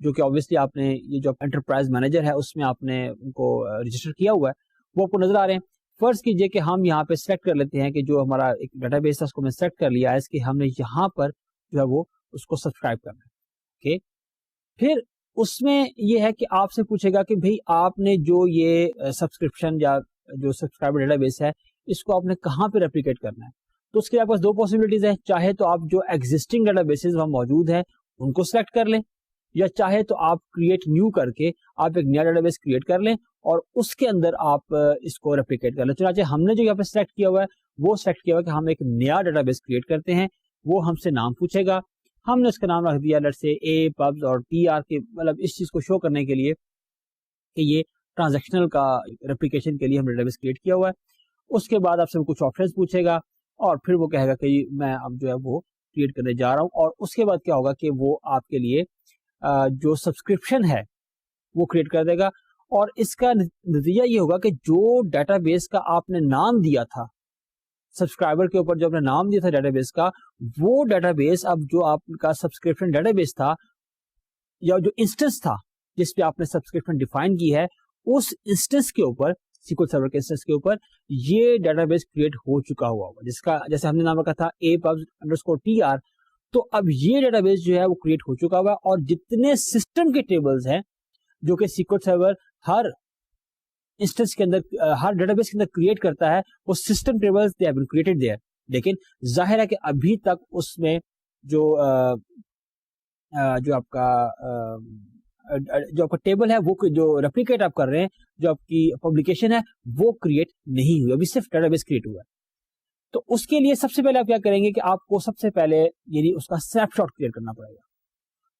جو کہ obviously آپ نے یہ جو انٹرپرائز مینیجر ہے اس میں آپ نے ان کو رجسٹر کیا ہوا ہے وہ آپ کو نظر آ رہے ہیں. فرض کیجئے کہ ہم یہاں پہ سلیکٹ کر لیتے ہیں کہ جو ہمارا ایک ڈیٹا بیس ہے اس کو میں سلیکٹ کر لیا ہے, اس کے ہم نے یہاں پر جو ہے وہ اس کو سبسکرائب کرنا ہے. اوکے, پھر اس میں یہ ہے کہ آپ سے پوچھے گا کہ بھئی آپ نے جو یہ سبسکرپشن یا جو سبسکرائبر ڈیٹا بیس ہے اس کو آپ نے کہاں پہ ریپلیکیٹ کرنا ہے. تو اس کے آپ پاس دو پاسبلٹیز ہیں, چاہے تو آپ جو ایگزسٹنگ ڈیٹا بیسز وہاں موجود ہیں ان کو سلیکٹ کر لیں, یا چاہے تو آپ کریٹ نیو کر کے آپ ایک نیا ڈیٹا بیس کریٹ کر لیں اور اس کے اندر آپ اس کو ریپلیکیٹ کر لیں. چنانچہ ہم نے جو یہاں پہ سلیکٹ کیا ہوا ہے وہ سلیکٹ کیا ہوا ہے کہ ہم ایک نیا ڈیٹا بیس کریٹ کرتے ہیں. وہ ہم سے نام پوچھے گا, ہم نے اس کا نام رکھ دیا لیٹس سے اے پبز اور TR کے, مطلب اس چیز کو شو کرنے کے لیے کہ یہ ٹرانزیکشنل کا ریپلیکیشن کے لیے ہم ڈیٹا بیس کریٹ کیا ہوا ہے. اس کے بعد آپ سے کچھ آپشنز پوچھے گا اور پھر وہ کہے گا کہ میں اب جو ہے وہ کریٹ کرنے جا رہا ہوں, اور اس کے بعد کیا ہوگا کہ وہ آپ کے لیے جو سبسکرپشن ہے وہ کریٹ کر دے گا. اور اس کا نتیجہ یہ ہوگا کہ جو ڈیٹا بیس کا آپ نے نام دیا تھا سبسکرائبر کے اوپر, جو آپ نے نام دیا تھا ڈیٹا بیس کا, وہ ڈیٹا بیس اب جو آپ کا سبسکرپشن ڈیٹا بیس تھا یا جو انسٹنس تھا جس پہ آپ نے سبسکرپشن ڈیفائن کی ہے, اس انسٹنس کے اوپر, سیکول سرور کے انسٹنس کے اوپر یہ ڈیٹا بیس کریٹ ہو چکا ہوا ہوگا, جس کا جیسے ہم نے نام رکھا تھا apubs_tr. تو اب یہ ڈیٹا بیس جو ہے وہ کریٹ ہو چکا ہوا ہے, اور جتنے سسٹم کے ٹیبلز ہیں جو کہ سیکول سرور ہر انسٹنس کے اندر, ہر ڈیٹا بیس کے اندر کریٹ کرتا ہے, وہ system tables they have been created there. لیکن ظاہر ہے کہ ابھی تک اس میں جو آپ کا ٹیبل ہے وہ جو ریپلیکیٹ آپ کر رہے ہیں, جو آپ کی پبلیکیشن ہے وہ کریٹ نہیں ہوئی, ابھی صرف ڈیٹا بیس کریٹ ہوا ہے. تو اس کے لیے سب سے پہلے آپ کیا کریں گے کہ آپ کو سب سے پہلے یعنی اس کا سنیپ شاٹ کریٹ کرنا پڑے گا.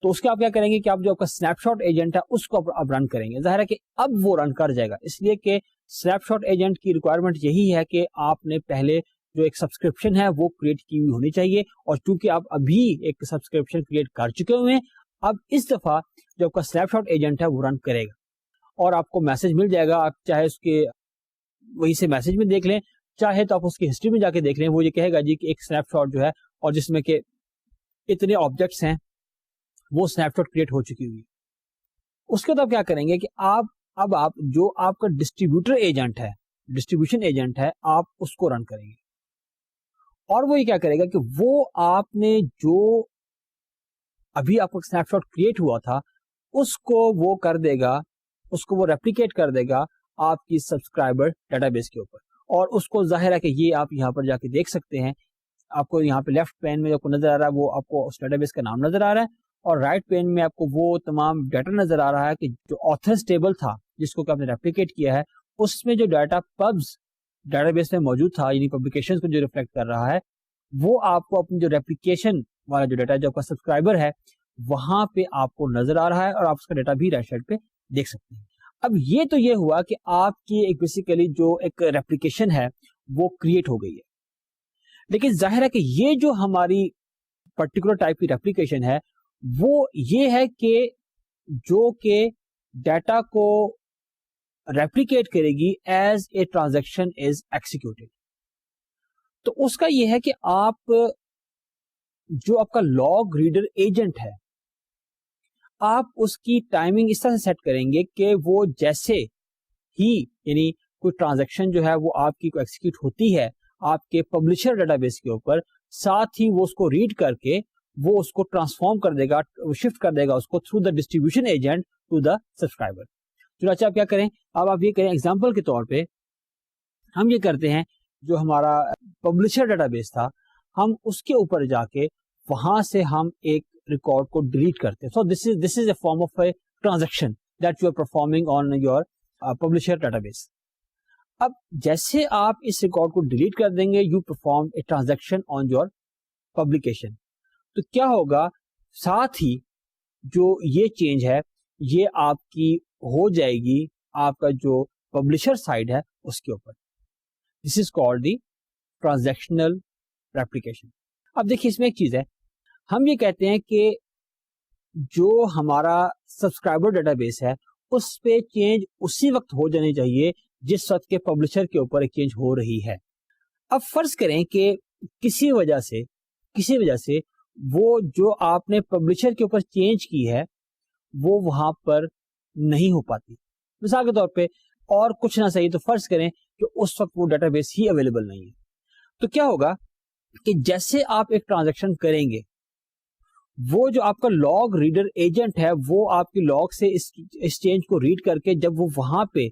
تو اس کے آپ کیا کریں گے کہ آپ جو آپ کا سنیپ شاٹ ایجنٹ ہے اس کو آپ رن کریں گے. ظاہر ہے کہ اب وہ رن کر جائے گا, اس لیے کہ سنیپ شاٹ ایجنٹ کی ریکوائرمنٹ یہی ہے کہ آپ نے پہلے جو ایک سبسکرپشن ہے وہ کریٹ کی ہوئی ہونی چاہیے, اور چونکہ آپ ابھی ایک سبسکرپشن کریٹ کر چکے ہوئے ہیں, اب اس دفعہ جو آپ کا سنیپ شاٹ ایجنٹ ہے وہ رن کرے گا. اور آپ کو میسج مل جائے گا. آپ چاہے اس کے وہی سے میسج میں دیکھ لیں, چاہے تو آپ اس کی ہسٹری میں جا کے دیکھ لیں. وہ یہ کہے گا جی کہ ایک اسنیپ شاٹ جو ہے اور جس میں کہ اتنے آبجیکٹس ہیں وہ اسنیپ شاٹ کریٹ ہو چکی ہوئی. اس کے بعد آپ کیا کریں گے کہ آپ جو آپ کا ڈسٹریبیوٹر ایجنٹ ہے, ڈسٹریبیوشن ایجنٹ ہے, آپ اس کو رن کریں گے. اور وہ یہ کیا کرے گا کہ وہ آپ نے جو ابھی آپ کا اسنیپ شاٹ کریٹ ہوا تھا اس کو وہ کر دے گا, اس کو وہ ریپلیکیٹ کر دے گا آپ کی سبسکرائبر ڈیٹا بیس کے اوپر. اور اس کو ظاہر ہے کہ یہ آپ یہاں پر جا کے دیکھ سکتے ہیں. آپ کو یہاں پہ لیفٹ پین میں جو کو نظر آ رہا ہے وہ آپ کو اس ڈیٹا بیس کا نام نظر آ رہا ہے, اور رائٹ پین میں آپ کو وہ تمام ڈیٹا نظر آ رہا ہے کہ جو آتھرز ٹیبل تھا جس کو کہ آپ نے ریپلیکیٹ کیا ہے اس میں جو ڈیٹا پبز ڈیٹا بیس میں موجود تھا, یعنی پبلیکیشن کو جو ریفلیکٹ کر رہا ہے, وہ آپ کو اپنی جو ریپلیکیشن والا جو ڈیٹا جو آپ کا سبسکرائبر ہے وہاں پہ آپ کو نظر آ رہا ہے, اور آپ اس کا ڈیٹا بھی رائٹ سائڈ پہ دیکھ سکتے ہیں. اب یہ تو یہ ہوا کہ آپ کی ایک بیسیکلی جو ایک ریپلیکیشن ہے وہ کریٹ ہو گئی ہے. لیکن ظاہر ہے کہ یہ جو ہماری پرٹیکولر ٹائپ کی ریپلیکیشن ہے وہ یہ ہے کہ جو کہ ڈیٹا کو ریپلیکیٹ کرے گی as a transaction is executed. تو اس کا یہ ہے کہ آپ جو آپ کا لاگ ریڈر ایجنٹ ہے آپ اس کی ٹائمنگ اس طرح سے سیٹ کریں گے کہ وہ جیسے ہی یعنی کوئی ٹرانزیکشن جو ہے وہ آپ کی کو ایکسیکیوٹ ہوتی ہے آپ کے پبلشر ڈیٹا بیس کے اوپر, ساتھ ہی وہ اس کو ریڈ کر کے وہ اس کو ٹرانسفارم کر دے گا, شفٹ کر دے گا اس کو through the distribution agent to the subscriber. چنانچہ آپ کیا کریں, اب آپ یہ کریں ایگزامپل کے طور پہ ہم یہ کرتے ہیں جو ہمارا پبلشر ڈیٹا بیس تھا ہم اس کے اوپر جا کے وہاں سے ہم ایک ریکارڈ کو ڈیلیٹ کرتے ہیں. So this is a form of a transaction that you are performing on your publisher database. اب جیسے آپ اس ریکارڈ کو ڈیلیٹ کر دیں گے you perform a transaction on your publication. تو کیا ہوگا, ساتھ ہی جو یہ چینج ہے یہ آپ کی ہو جائے گی آپ کا جو پبلشر سائڈ ہے اس کے اوپر. This is called the transactional replication. اب دیکھیے اس میں ایک چیز ہے, ہم یہ کہتے ہیں کہ جو ہمارا سبسکرائبر ڈیٹا بیس ہے اس پہ چینج اسی وقت ہو جانی چاہیے جس وقت کے پبلشر کے اوپر ایک چینج ہو رہی ہے. اب فرض کریں کہ کسی وجہ سے وہ جو آپ نے پبلشر کے اوپر چینج کی ہے وہ وہاں پر نہیں ہو پاتی, مثال کے طور پہ, اور کچھ نہ صحیح تو فرض کریں کہ اس وقت وہ ڈیٹا بیس ہی اویلیبل نہیں ہے. تو کیا ہوگا کہ جیسے آپ ایک ٹرانزیکشن کریں گے وہ جو آپ کا لاگ ریڈر ایجنٹ ہے وہ آپ کی لاگ سے اس چینج کو ریڈ کر کے جب وہ وہاں پہ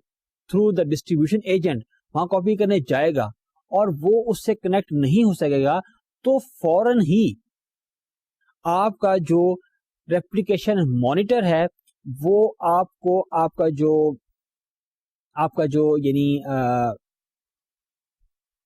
تھرو دا ڈسٹریبیوشن ایجنٹ وہاں کاپی کرنے جائے گا اور وہ اس سے کنیکٹ نہیں ہو سکے گا تو فوراً ہی آپ کا جو ریپلیکیشن مانیٹر ہے وہ آپ کو آپ کا جو یعنی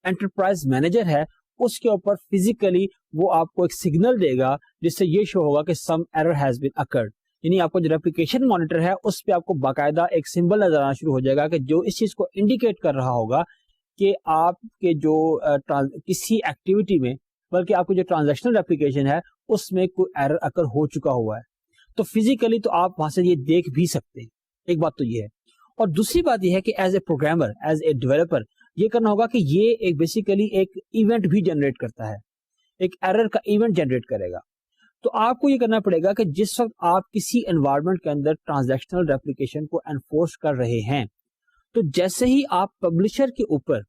انٹرپرائز مینیجر ہے اس کے اوپر فزیکلی وہ آپ کو ایک سگنل دے گا جس سے یہ شو ہوگا کہ some error has been occurred. یعنی آپ کا جو ریپلیکیشن مانیٹر ہے اس پہ آپ کو باقاعدہ ایک سمبل نظر آنا شروع ہو جائے گا کہ جو اس چیز کو انڈیکیٹ کر رہا ہوگا کہ آپ کے جو کسی ایکٹیویٹی میں بلکہ آپ کو جو ٹرانزیکشنل ریپلیکیشن ہے اس میں کوئی ایرر اکر ہو چکا ہوا ہے. تو فزیکلی تو آپ وہاں سے یہ دیکھ بھی سکتے ہیں. ایک بات تو یہ ہے, اور دوسری بات یہ ہے کہ as a programmer, as a developer یہ کرنا ہوگا کہ یہ ایک بیسیکلی ایک ایونٹ بھی جنریٹ کرتا ہے, ایک ایرر کا ایونٹ جنریٹ کرے گا. تو آپ کو یہ کرنا پڑے گا کہ جس وقت آپ کسی انوائرمنٹ کے اندر ٹرانزیکشنل ریپلیکیشن کو انفورس کر رہے ہیں تو جیسے ہی آپ پبلشر کے اوپر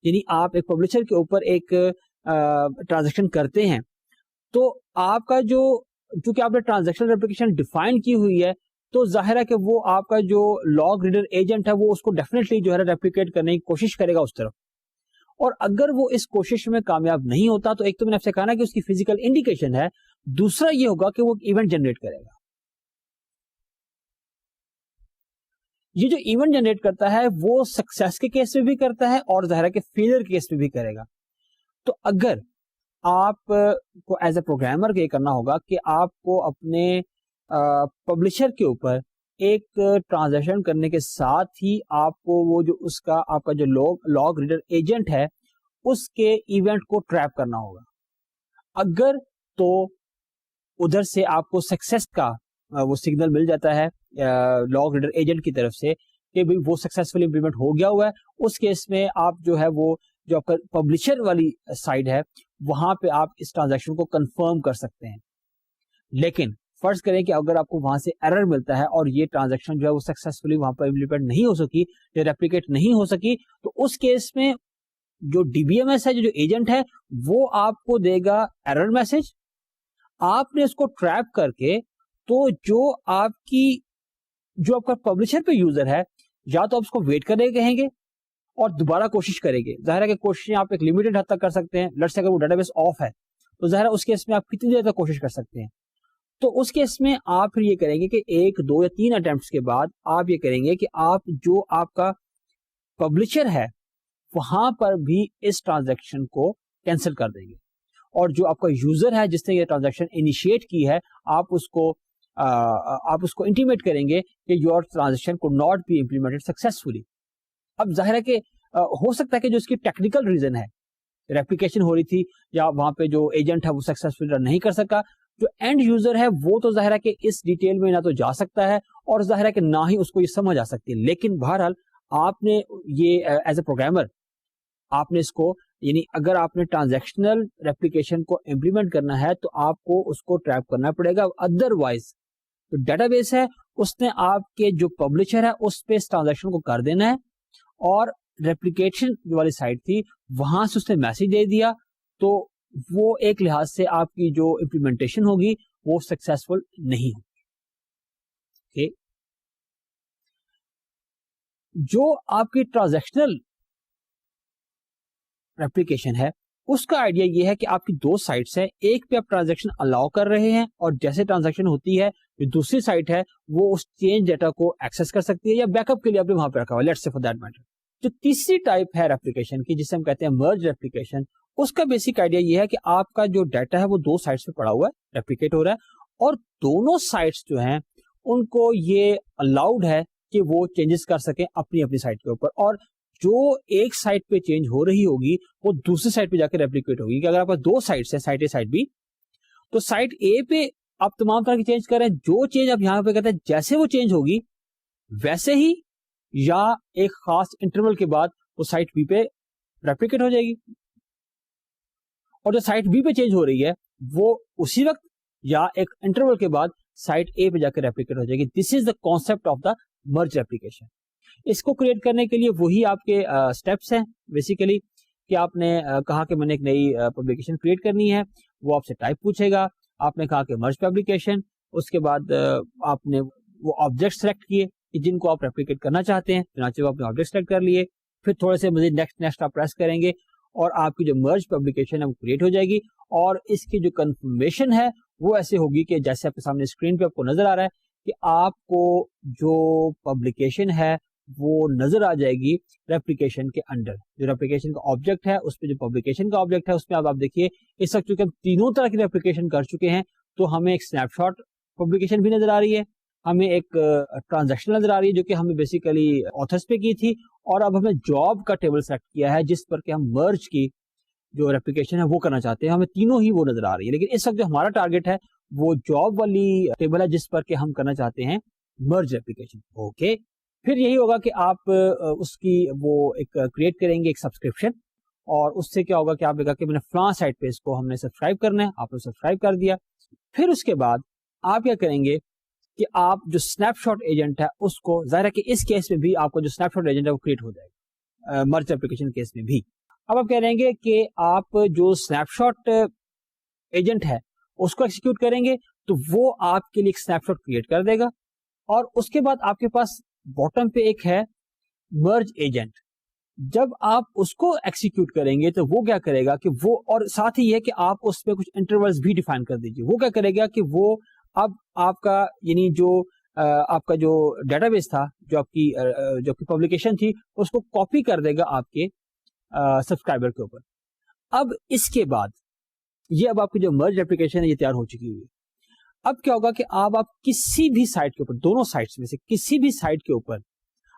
یعنی آپ ایک پبلشر کے اوپر ایک ٹرانزیکشن کرتے ہیں تو آپ کا جو چونکہ آپ نے ٹرانزیکشنل ریپلیکیشن ڈیفائن کی ہوئی ہے تو ظاہر ہے کہ وہ آپ کا جو لاگ ریڈر ایجنٹ ہے وہ اس کو ڈیفینیٹلی جو ہے ریپلیکیٹ کرنے کی کوشش کرے گا اس طرف. اور اگر وہ اس کوشش میں کامیاب نہیں ہوتا تو ایک تو میں نے آپ سے کہا نا کہ اس کی فزیکل انڈیکیشن ہے, دوسرا یہ ہوگا کہ وہ ایونٹ جنریٹ کرے گا. یہ جو ایونٹ جنریٹ کرتا ہے وہ سکسیس کے کیس میں بھی کرتا ہے اور ظاہر ہے کہ فیلئر کے کیس میں بھی کرے گا. تو اگر آپ کو ایز اے پروگرامر یہ کرنا ہوگا کہ آپ کو اپنے پبلشر کے اوپر ایک ٹرانزیکشن کرنے کے ساتھ ہی آپ کو وہ جو اس کا آپ کا جو لاگ ریڈر ایجنٹ ہے اس کے ایونٹ کو ٹریپ کرنا ہوگا. اگر تو ادھر سے آپ کو سکسیس کا وہ سگنل مل جاتا ہے لاگ ریڈر ایجنٹ کی طرف سے کہ بھائی وہ سکسیسفلی امپلیمنٹ ہو گیا ہوا ہے، اس کیس میں آپ جو ہے وہ جو آپ کا پبلشر والی سائڈ ہے وہاں پہ آپ اس ٹرانزیکشن کو کنفرم کر سکتے ہیں. لیکن فرض کریں کہ اگر آپ کو وہاں سے ایرر ملتا ہے اور یہ ٹرانزیکشن جو ہے وہ سکسیسفلی وہاں پر امپلیمنٹ نہیں ہو سکی یا ریپلیکیٹ نہیں ہو سکی، تو اس کیس میں جو ڈی بی ایم ایس ہے، جو ایجنٹ ہے، وہ آپ کو دے گا ایرر میسج. آپ نے اس کو ٹریپ کر کے تو جو آپ کا پبلشر پہ یوزر ہے، یا تو آپ اس کو ویٹ کرنے کہیں گے اور دوبارہ کوشش کریں گے. ظاہر ہے کہ کوششیں آپ ایک لمیٹڈ حد تک کر سکتے ہیں. لیٹس سے اگر وہ ڈیٹا بیس آف ہے تو ظاہر ہے اس کیس میں آپ کتنی دیر تک کوشش کر سکتے ہیں. تو اس کیس میں آپ پھر یہ کریں گے کہ 1 2 یا 3 اٹیمپٹس کے بعد آپ یہ کریں گے کہ آپ جو آپ کا پبلشر ہے وہاں پر بھی اس ٹرانزیکشن کو کینسل کر دیں گے، اور جو آپ کا یوزر ہے جس نے یہ ٹرانزیکشن انیشیٹ کی ہے آپ اس کو انٹیمیٹ کریں گے کہ یور ٹرانزیکشن کو ناٹ بی امپلیمنٹڈ سکسیسفلی. اب ظاہر ہے کہ ہو سکتا ہے کہ جو اس کی ٹیکنیکل ریزن ہے، ریپلیکیشن ہو رہی تھی یا وہاں پہ جو ایجنٹ ہے وہ سکسیسفلی رن نہیں کر سکا، جو اینڈ یوزر ہے وہ تو ظاہر ہے کہ اس ڈیٹیل میں نہ تو جا سکتا ہے اور ظاہر ہے کہ نہ ہی اس کو یہ سمجھ آ سکتی ہے. لیکن بہرحال آپ نے یہ ایز اے پروگرامر آپ نے اس کو، یعنی اگر آپ نے ٹرانزیکشنل ریپلیکیشن کو امپلیمنٹ کرنا ہے تو آپ کو اس کو ٹریپ کرنا پڑے گا. ادر وائز جو ڈیٹا بیس ہے اس نے آپ کے جو پبلشر ہے اس پہ اس ٹرانزیکشن کو کر دینا ہے، اور ریپلیکیشن والی سائٹ تھی وہاں سے اس نے میسج دے دیا، تو وہ ایک لحاظ سے آپ کی جو امپلیمنٹیشن ہوگی وہ سکسیسفل نہیں ہوگی. جو آپ کی ٹرانزیکشنل ریپلیکیشن ہے اس کا آئیڈیا یہ ہے کہ آپ کی 2 سائٹس ہیں، ایک پہ آپ ٹرانزیکشن الاؤ کر رہے ہیں اور جیسے ٹرانزیکشن ہوتی ہے جو دوسری سائٹ ہے وہ اس چینج ڈیٹا کو ایکسس کر سکتی ہے یا بیک اپ کے لیے آپ نے وہاں پہ رکھا ہوا ہے. Let's say for that matter جو تیسری ٹائپ ہے ریپلیکیشن کی جسے ہم کہتے ہیں مرج ریپلیکیشن، اس کا بیسک آئیڈیا یہ ہے کہ آپ کا جو ڈیٹا ہے وہ 2 سائٹس پہ پڑا ہوا ہے، ریپلیکیٹ ہو رہا ہے، اور دونوں سائٹس جو ہیں ان کو یہ الاؤڈ ہے کہ وہ چینجز کر سکیں اپنی اپنی سائٹ کے اوپر، اور جو ایک سائٹ پہ چینج ہو رہی ہوگی وہ دوسری سائٹ پہ جا کے ریپلیکیٹ ہوگی. کہ اگر آپ 2 سائٹس ہیں، سائٹ اے سائٹ بی، تو سائٹ اے پہ آپ تمام طرح کی چینج کر رہے ہیں، جو چینج آپ یہاں پہ کہتے ہیں جیسے وہ چینج ہوگی ویسے ہی یا ایک خاص انٹرول کے بعد وہ سائٹ بی پہ ریپلیکیٹ ہو جائے گی، اور جو سائٹ بی پہ چینج ہو رہی ہے وہ اسی وقت یا ایک انٹرول کے بعد سائٹ اے پہ جا کے ریپلیکیٹ ہو جائے گی. This is the concept of the merge replication. اس کو کریٹ کرنے کے لیے وہی آپ کے سٹیپس ہیں بیسیکلی کہ آپ نے کہا کہ میں نے ایک نئی پبلیکیشن کریٹ کرنی ہے، وہ آپ سے ٹائپ پوچھے گا، آپ نے کہا کہ مرج پبلیکیشن، اس کے بعد آپ نے وہ آبجیکٹ سلیکٹ کیے کہ جن کو آپ ریپلیکیٹ کرنا چاہتے ہیں، چنانچہ وہ آپ نے آبجیکٹ سلیکٹ کر لیے، پھر تھوڑے سے مزید نیکسٹ آپ پریس کریں گے اور آپ کی جو مرج پبلیکیشن ہے وہ کریٹ ہو جائے گی. اور اس کی جو کنفرمیشن ہے وہ ایسے ہوگی کہ جیسے آپ کے سامنے اسکرین پہ آپ کو نظر آ رہا ہے کہ آپ کو جو پبلیکیشن ہے وہ نظر آ جائے گی ریپلیکیشن کے انڈر. جو ریپلیکیشن کا آبجیکٹ ہے اس پہ جو پبلیکیشن کا آبجیکٹ ہے اس میں آپ دیکھیے اس وقت چونکہ ہم تینوں طرح کی ریپلیکیشن کر چکے ہیں تو ہمیں ایک سنیپ شاٹ پبلیکیشن بھی نظر آ رہی ہے، ہمیں ایک ٹرانزیکشن نظر آ رہی ہے جو کہ ہمیں بیسیکلی آتھرس پہ کی تھی، اور اب ہمیں جاب کا ٹیبل سلیکٹ کیا ہے جس پر کہ ہم مرج کی جو ریپلیکیشن ہے وہ کرنا چاہتے ہیں. ہمیں تینوں ہی وہ نظر آ رہی ہے، لیکن اس وقت جو ہمارا ٹارگیٹ ہے وہ جاب والی ٹیبل ہے جس پر کہ ہم کرنا چاہتے ہیں مرج ریپلیکیشن. اوکے، پھر یہی ہوگا کہ آپ اس کی وہ ایک کریٹ کریں گے ایک سبسکرپشن، اور اس سے کیا ہوگا کہ آپ نے کہا کہ میں نے فلاں سائٹ پہ اس کو ہم نے سبسکرائب کرنا ہے، آپ نے سبسکرائب کر دیا. پھر اس کے بعد آپ کیا کریں گے کہ آپ جو سنیپ شاٹ ایجنٹ ہے اس کو، ظاہر ہے کہ اس کیس میں بھی آپ کو جو سنیپ شاٹ ایجنٹ ہے وہ کریٹ ہو جائے گا مرج اپلیکیشن کیس میں بھی. اب آپ کہہ رہیں گے کہ آپ جو سنیپ شاٹ ایجنٹ ہے اس کو ایکسیکیوٹ کریں گے تو وہ آپ کے لیے ایک سنیپ شاٹ کریٹ کر دے گا، اور اس کے بعد آپ کے پاس باٹم پہ ایک ہے مرج ایجنٹ. جب آپ اس کو ایکسیکیوٹ کریں گے تو وہ کیا کرے گا کہ وہ، اور ساتھ ہی یہ کہ آپ اس پہ کچھ انٹرولز بھی ڈیفائن کر دیجیے، وہ کیا کرے گا کہ وہ اب آپ کا یعنی جو آپ کا جو ڈیٹا بیس تھا، جو آپ کی پبلیکیشن تھی اس کو کاپی کر دے گا آپ کے سبسکرائبر کے اوپر. اب اس کے بعد یہ اب آپ کی جو مرج اپلیکیشن ہے یہ تیار ہو چکی ہوئی ہے. اب کیا ہوگا کہ آپ کسی بھی سائٹ کے اوپر، دونوں سائٹس میں سے کسی بھی سائٹ کے اوپر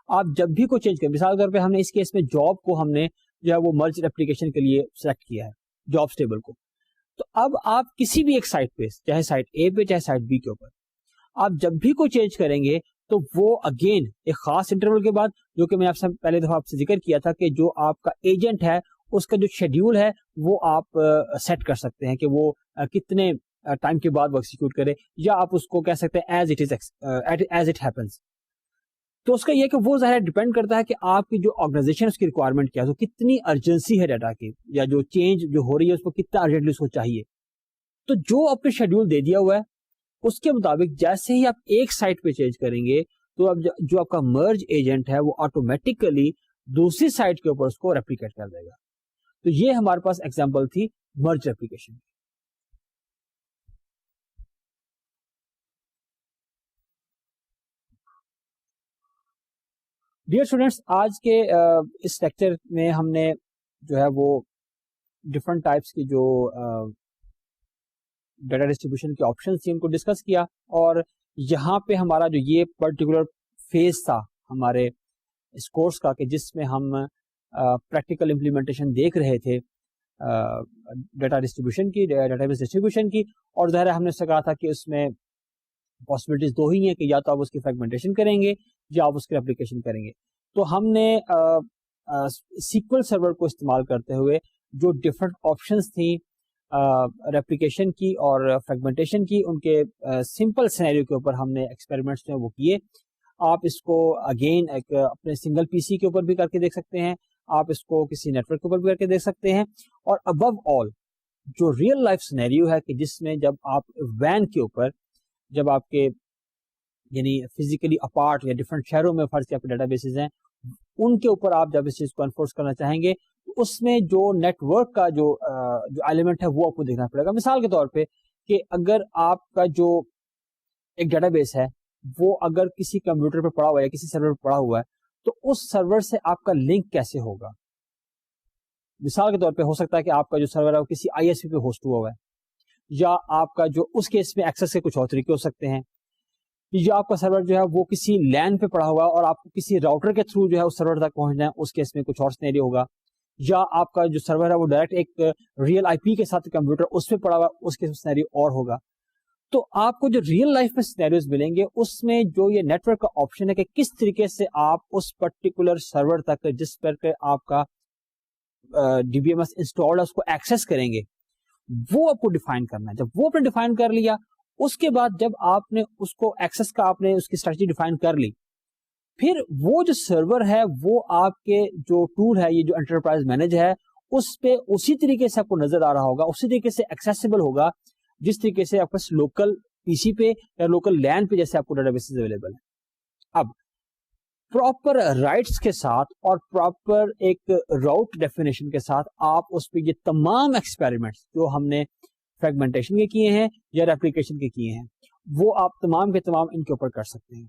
آپ جب بھی کوئی چینج کریں، مثال کے طور پہ ہم نے اس کیس میں جاب کو ہم نے جو ہے وہ مرج اپلیکیشن کے لیے سلیکٹ کیا ہے، جابس ٹیبل کو، تو اب آپ کسی بھی ایک سائٹ پہ، چاہے سائٹ اے پہ چاہے سائٹ بی کے اوپر، آپ جب بھی کوئی چینج کریں گے تو وہ اگین ایک خاص انٹرول کے بعد، جو کہ میں آپ سے پہلے دفعہ آپ سے ذکر کیا تھا کہ جو آپ کا ایجنٹ ہے اس کا جو شیڈیول ہے وہ آپ سیٹ کر سکتے ہیں کہ وہ کتنے ٹائم کے بعد وہ ایکسیکیوٹ کرے، یا آپ اس کو کہہ سکتے ہیں ایز اٹ ہیپنس. تو اس کا یہ کہ وہ ظاہر ڈیپینڈ کرتا ہے کہ آپ کی جو آرگنائزیشن اس کی ریکوائرمنٹ کیا ہے، تو کتنی ارجنسی ہے ڈیٹا کی، یا جو چینج جو ہو رہی ہے اس کو کتنا ارجنٹلی اس کو چاہیے. تو جو آپ نے شیڈیول دے دیا ہوا ہے اس کے مطابق جیسے ہی آپ ایک سائٹ پہ چینج کریں گے تو اب جو آپ کا مرج ایجنٹ ہے وہ آٹومیٹیکلی دوسری سائٹ کے اوپر اس کو ریپلیکیٹ کر دے گا. تو یہ ہمارے پاس ایگزامپل تھی مرج ریپلیکیشن. ڈیئر اسٹوڈینٹس، آج کے اس لیکچر میں ہم نے جو ہے وہ ڈفرنٹ ٹائپس کی جو ڈیٹا ڈسٹریبیوشن کے آپشنس تھے ان کو ڈسکس کیا، اور یہاں پہ ہمارا جو یہ پرٹیکولر فیز تھا ہمارے اس کورس کا کہ جس میں ہم پریکٹیکل امپلیمنٹیشن دیکھ رہے تھے ڈیٹا ڈسٹریبیوشن کی، ڈیٹا بیس ڈسٹریبیوشن کی، اور ظاہر ہے ہم نے اس سے کہا تھا کہ اس میں پاسبلٹیز دو ہی ہیں کہ یا تو آپ اس کی فریگمنٹیشن کریں گے یا آپ اس کی اپلیکیشن کریں گے. تو ہم نے سیکول سرور کو استعمال کرتے ہوئے جو ڈفرنٹ آپشنس تھیں ریپلیکیشن کی اور فریگمنٹیشن کی، ان کے سمپل سینیریو کے اوپر ہم نے ایکسپیریمنٹس جو ہیں وہ کیے. آپ اس کو اگین ایک اپنے سنگل پی سی کے اوپر بھی کر کے دیکھ سکتے ہیں، آپ اس کو کسی نیٹ ورک کے اوپر بھی کر کے دیکھ سکتے ہیں، اور ابو آل جو ریئل لائف سینیریو ہے کہ جس میں جب آپ وین کے اوپر، جب آپ کے یعنی فزیکلی اپارٹ یا ڈفرنٹ شہروں میں فرض کے ڈیٹا بیسز ہیں، ان کے اوپر آپ جب اس چیز کو انفورس کرنا چاہیں گے تو اس میں جو نیٹ ورک کا جو ایلیمنٹ ہے وہ آپ کو دیکھنا پڑے گا. مثال کے طور پہ کہ اگر آپ کا جو ایک ڈیٹا بیس ہے وہ اگر کسی کمپیوٹر پہ پڑا ہوا ہے یا کسی سرور پہ پڑا ہوا ہے تو اس سرور سے آپ کا لنک کیسے ہوگا. مثال کے طور پہ ہو سکتا ہے کہ آپ کا جو سرور ہے وہ کسی آئی ایس پی پہ ہوسٹ ہوا ہے، یا آپ کا جو اس کیس میں ایکسس کے کچھ اور طریقے ہو سکتے ہیں، یا آپ کا سرور جو ہے وہ کسی لین پہ پڑا ہوا ہے اور آپ کو کسی راؤٹر کے تھرو جو ہے اس سرور تک پہنچنا ہے، اس کیس میں کچھ اور سینیریو ہوگا، یا آپ کا جو سرور ہے وہ ڈائریکٹ ایک ریئل آئی پی کے ساتھ کمپیوٹر اس پہ پڑا ہوا ہے، اس کیس میں سینیریو اور ہوگا. تو آپ کو جو ریئل لائف میں سینیریوز ملیں گے اس میں جو یہ نیٹ ورک کا آپشن ہے کہ کس طریقے سے آپ اس پرٹیکولر سرور تک جس پر کہ آپ کا D B M S installed ہے اس کو ایکسس کریں گے، وہ آپ کو ڈیفائن کرنا ہے. جب وہ آپ نے ڈیفائن کر لیا اس کے بعد جب آپ نے اس کو ایکسس کا آپ نے اس کی اسٹریٹجی ڈیفائن کر لی، پھر وہ جو سرور ہے وہ آپ کے جو ٹول ہے یہ جو انٹرپرائز مینج ہے اس پہ اسی طریقے سے آپ کو نظر آ رہا ہوگا، اسی طریقے سے ایکسیسیبل ہوگا جس طریقے سے آپ کے لوکل پی سی پہ یا لوکل لین پہ جیسے آپ کو ڈیٹا بیسز اویلیبل ہے. اب پراپر رائٹس کے ساتھ اور پراپر ایک راؤٹ ڈیفینیشن کے ساتھ آپ اس پہ یہ تمام ایکسپیریمنٹس جو ہم نے فریگمنٹیشن کے کیے ہیں یا ریپلیکیشن کے کیے ہیں وہ آپ تمام کے تمام ان کے اوپر کر سکتے ہیں.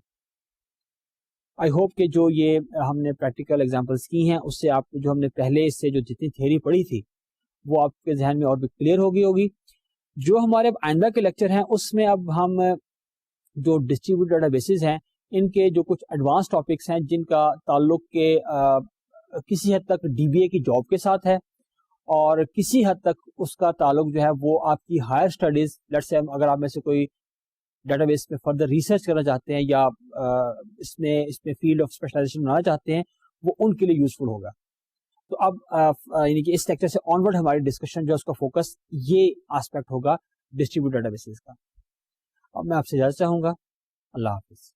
آئی ہوپ کہ جو یہ ہم نے پریکٹیکل ایگزامپلس کی ہیں اس سے آپ جو ہم نے پہلے اس سے جو جتنی تھیوری پڑھی تھی وہ آپ کے ذہن میں اور بھی کلیئر ہوگی. جو ہمارے اب آئندہ کے لیکچر ہیں اس میں اب ہم جو ڈسٹریبیوٹڈ ڈیٹا بیسز ہیں ان کے جو کچھ ایڈوانس ٹاپکس ہیں جن کا تعلق کے کسی حد تک ڈی بی اے کی جاب کے ساتھ ہے اور کسی حد تک اس کا تعلق جو ہے وہ آپ کی ہائر اسٹڈیز، لیٹس سے اگر آپ میں سے کوئی ڈیٹا بیس میں فردر ریسرچ کرنا چاہتے ہیں یا اس میں فیلڈ آف اسپیشلائزیشن بنانا چاہتے ہیں وہ ان کے لیے یوزفل ہوگا. تو اب یعنی کہ اس لیکچر سے آنورڈ ہماری ڈسکشن جو ہے اس کا فوکس یہ آسپیکٹ ہوگا ڈسٹریبیوٹڈ ڈیٹا بیسز کا. اب میں آپ سے اجازت چاہوں گا. اللہ حافظ.